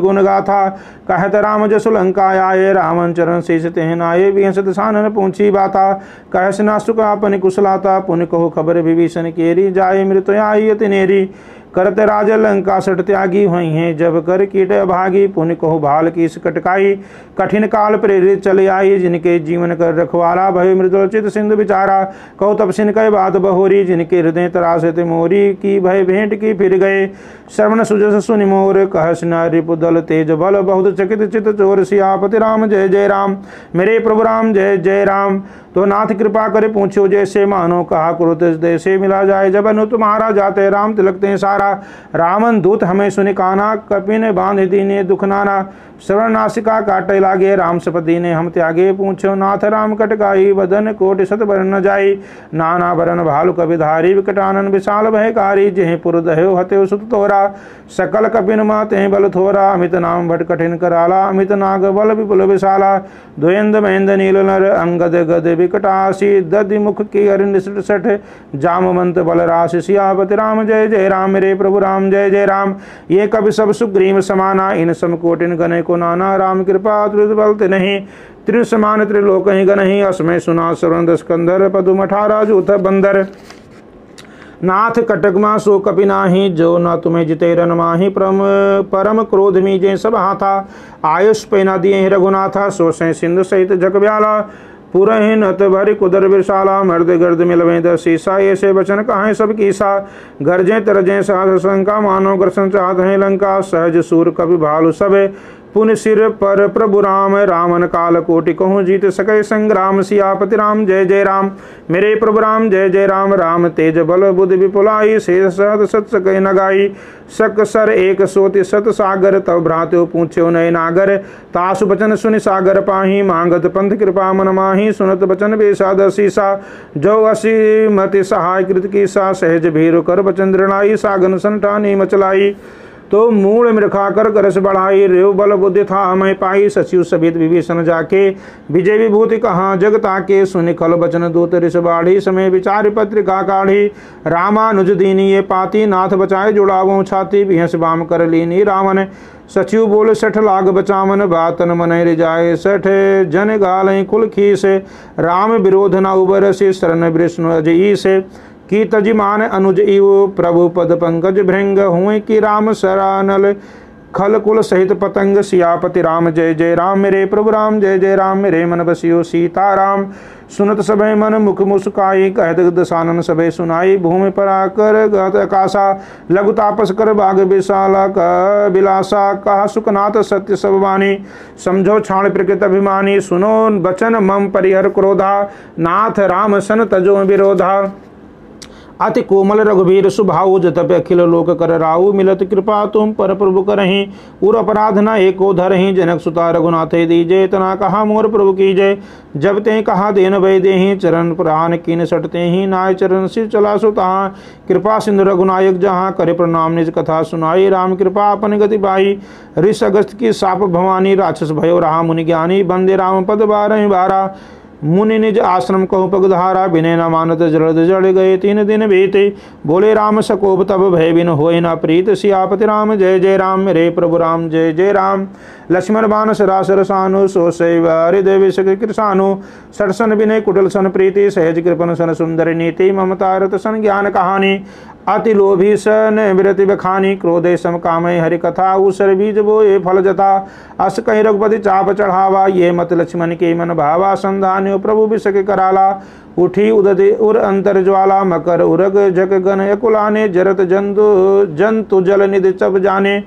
गुण गाथा कहत राम जसु लंका आये रामन चरण शीष तेह नाये विहंसत सानन पूछी बाता कहस नासुक अपनि कुशलाता पुनि कहो खबर विभीषण केरी जाये मृत आई अति नेरी करत राज लंका सट त्यागी हुई हैं जब कर कीट भागी पुण्य कहो भाल की कटकाई कठिन काल प्रेरित चले आई जिनके जीवन कर रखवारा भय मृदुलचित सिंधु विचारा कहो तपसिन कह बात बहोरी जिनके हृदय तरासे मोरी की भय भेंट की फिर गए श्रवण सुजस सुनि मोर कहस रिपु दल तेज बल बहुत चकित चित चोर सियापति राम जय जय राम मेरे प्रभु राम जय जय राम तो नाथ कृपा करे पूछो जैसे मानो कहा क्रोध जैसे मिला जाए जब अनु तुम्हारा जाते राम तिलकते सारा रामन दूत हमें सुनि काना कपिन बांध दीने दुख नाना श्रवण नासिका काटे लागे राम सपति ने हम त्यागे पूछो नाथ राम कटकाई वदन कोटि सत बरन न जाई नाना बरन भालु कवि धारी विकटानन विशाल भयकारी जेह पुर दह्यो हत्यो सुत तोरा सकल कपिन माते बल थोरा अमित नाम भट कठिन कराला अमित नाग बल विपुल विशाला द्वयंद महेंद्र नील नर अंगद गद विकटासी दधि मुख की हरिण सठ जामवंत बल राशि सियापति राम जय जय राम मेरे प्रभु राम जय जय राम ये कवि सब सुग्रीव समाना इन समकोटिन गणे को नाना राम कृपा त्रित बलते नहीं त्रि समान त्रिलोक ही गणहि असमय सुना सरवंद स्कंदर पदुम 18 जूथ बंदर नाथ कटकमा सो कपि नाही, जो न तुम्हें जिते रन माही। परम क्रोध मी जे सब हाथा, आयुष पैना दिए रघुनाथा। सो से सिंधु सहित जग ब्याला, पुरहि नत भरि कुदर विशाला। मर्द गर्द मिलवें द सीसा, ऐसे वचन कहें सब कीसा। गरजें तरजें साध शंका, मानो ग्रसन चाहत हैं लंका। सहज सूर कवि भालु सबे, पुन सिर पर प्रभु राम। रामन काल कोटि कहूँ, जीत सके संग्राम। सियापति राम जय जय राम, मेरे प्रभु राम जय जय राम। राम तेज बल बुद्ध विपुलाई, शेष सहत सत सके नगाई। सक सर एक सोति सत सागर, तब भ्रातो पूछ्यो नय नागर। तासु बचन सुनि सागर पाही, मांगत पंथ कृपा मन माही। सुनत बचन बेसाद शीसा, जो असी मति सहाय कृत कीसा। सहज भीरु कर बचन दृढ़ाई, सागन संठानी मचलाई। तो मूल मृखा कर करस बढ़ाई, रेव बल बुद्धि था मैं पाई। सचिव सभित विभीषण जाके, विजय विभूति कहाँ जग ताके। सुनि खल बचन दूत ऋष बाढ़ी, समय विचार पत्रिका काढ़ी। रामानुज दीनी ये पाती, नाथ बचाए जुड़ावों छाती। बिहस बाम कर लीनी रावण, सचिव बोल सठ लाग बचावन। बातन मन रिजाए सठ, जन गाल कुल खीस। राम विरोध न उबर से, शरण विष्णु अजई से। की तजिमान अनुज इव, प्रभु पद पंकज भृंग। हुए कि राम सरानल, खल कुल सहित पतंग। सियापति राम जय जय राम, मेरे प्रभु राम जय जय राम। मेरे मन बसियो सीताराम, सुनत सबे मन मुख मुस्काई। कहत दसानन सबे सुनाई, भूमि पर आकर गत आकाशा। लघु तापस कर बाग विशाला, बिलासा कहा सुखनाथ सत्य सब वाणी। समझो छाण प्रकृत अभिमानी, सुनो बचन मम परिहर क्रोधा। नाथ राम सन तजो विरोधा। अति कोमल रघुवीर सुभाऊ, जतप अखिल लोक कर राऊ। मिलत कृपा तुम पर प्रभु करहीं, उर अपराध न एको धरहीं। जनक सुता रघुनाथे दीजे, तना कहा मोर प्रभु कीजय। जब ते कहा देन भय देहीं, चरण प्राण कीन सटते ही। नाय चरण सिर चला सुतहाँ, कृपा सिंधु रघुनायक जहाँ। करे प्रणाम निज कथा सुनाई, राम कृपा अपन गति पाई। ऋष अगस्त की साप भवानी, राक्षस भयो रहा मुनि ज्ञानी। बंदे राम पद बारहि बारा, मुनि निज आश्रम कहु पगधारा। विनय न मानत जलद जड़ गए, 3 दिन बीते। बोले राम सकोप तब भय बिन होय न प्रीत। सियापति राम जय जय राम, मेरे प्रभु राम जय जय राम। लक्ष्मण बाण सरासर सानु, सो सैव हृदय विषक कृसानु। सटसन विनय कुटल सन प्रीति, सहज कृपन सन सुंदर नीति। ममता रत सन ज्ञान कहानी, अति लोभी सन विरति बखानी। क्रोधे सम कामय हरि कथा, उसर बीज बोए फल जथा। अस कहीं रघुपति चाप चढ़ावा, ये मत लक्ष्मण के मन भावा। संधान्यो प्रभु विषक कराला, उठी उदय उर अंतर ज्वाला। मकर उरग जग गन यकुलाने, जरत जंतु जल निधि चप जाने।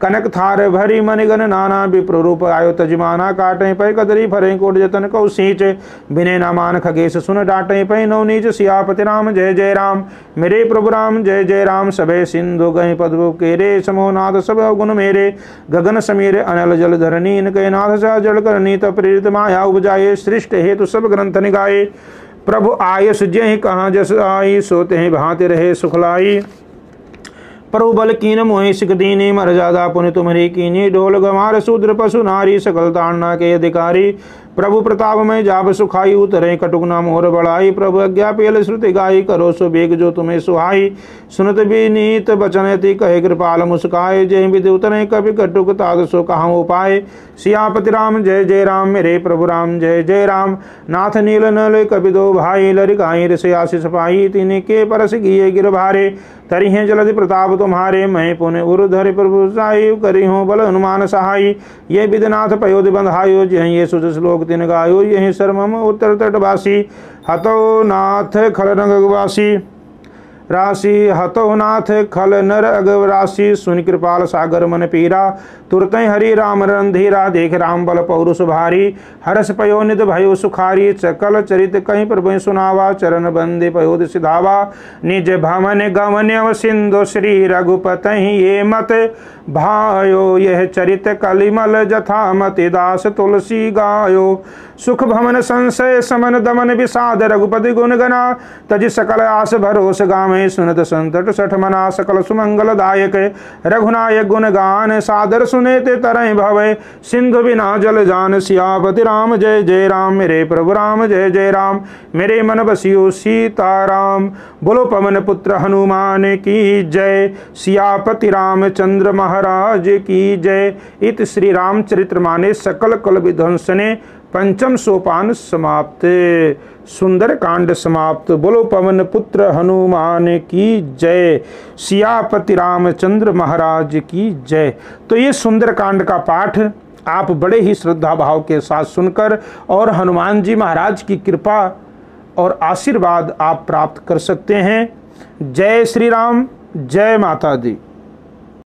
कनक थार भरी मन गन नाना, विप्र रूप आयो तजमाना। काटे पै कदरी फरे कोट जतन कौ सींच, बिने न मान खगेश सुन डांटे पै नौ नीच। सियापति राम जय जय राम, मेरे प्रभु राम जय जय राम। सबे सिंधु गए पद्म केरे, समोनाथ सब गुण मेरे। गगन समीर अनल जल धरनी, इनके नाथ सा जल करनी। तब प्रेरित माया उपजाए, सृष्ट हेतु सब ग्रंथ निगाए। प्रभु आयस जय कहाँ जस आई, सोते हैं भांति रहे सुखलाई। प्रभु बल कीन मोहि सिख दीनी, मर्यादा पुनि तुम्हारी कीनी। ढोल गंवार शूद्र पशु नारी, सकल ताड़ना के अधिकारी। प्रभु प्रताप में जाब सुखाई, उतरे कटुक न मोर बढ़ाई। प्रभु आज्ञा पेल श्रुति गाई, करो सो बेग जो तुम्हें सुहाई। सुनत विनीत बचनति, कहे कृपाल मुस्काए। जय विधि उतरे कपि कटुक, ताद सो कहाँ उपाय। सियापति राम जय जय राम, मेरे प्रभु राम जय जय राम। नाथ नील नल कपि दो भाई, लरिकाई ऋषि आशीष पाई। तिन्हीं के परस गिए गिर भारे, तरी हैं जलधि प्रताप तुम्हारे। मैं पुण्य उर्धर प्रभु साई, करी हूँ बल हनुमान सहाय। ये विधनाथ पयोधि बंधायो, यही ये सुज श्लोक तिन गायो। यही शर्मम उत्तर तटवासी, हतो नाथ खल रंगवासी। राशि हतो नाथ खल नर अगव राशि, सुन कृपाल सागर मन पीरा। तुरत हरि राम रंधीरा, देख राम बल पौरुष भारी। हरस पयो निध भयो सुखारी, चकल चरित कहीं प्रभु सुनावा। चरण बंदे पयोध सिधावा, निज भवन गमन सिंधु श्री रघुपति। ये मत भायो यह चरित कलिमल, जथा मति दास तुलसी गायो। सुख भमन संशय समन दमन विषाद, रघुपति गुण गना। तज सकल आस भरोस गामे, सुनत संतट सठ मना। सकल सुमंगल दायक रघुनायक गुण गान, सादर सुने ते तरह भवे। सिंधु बिना जल जान, सियापति राम जय जय राम, मेरे प्रभु राम जय जय राम। मेरे मन बसियो सीताराम, बोलो पवन पुत्र हनुमान की जय। सियापति रामचंद्र महाराज की जय। इत श्री रामचरित्र माने सकल कुल विध्वंसने, पंचम सोपान समाप्त। सुंदर कांड समाप्त। बोलो पवन पुत्र हनुमान की जय। सियापति रामचंद्र महाराज की जय। तो ये सुंदर कांड का पाठ आप बड़े ही श्रद्धा भाव के साथ सुनकर और हनुमान जी महाराज की कृपा और आशीर्वाद आप प्राप्त कर सकते हैं। जय श्री राम, जय माता दी।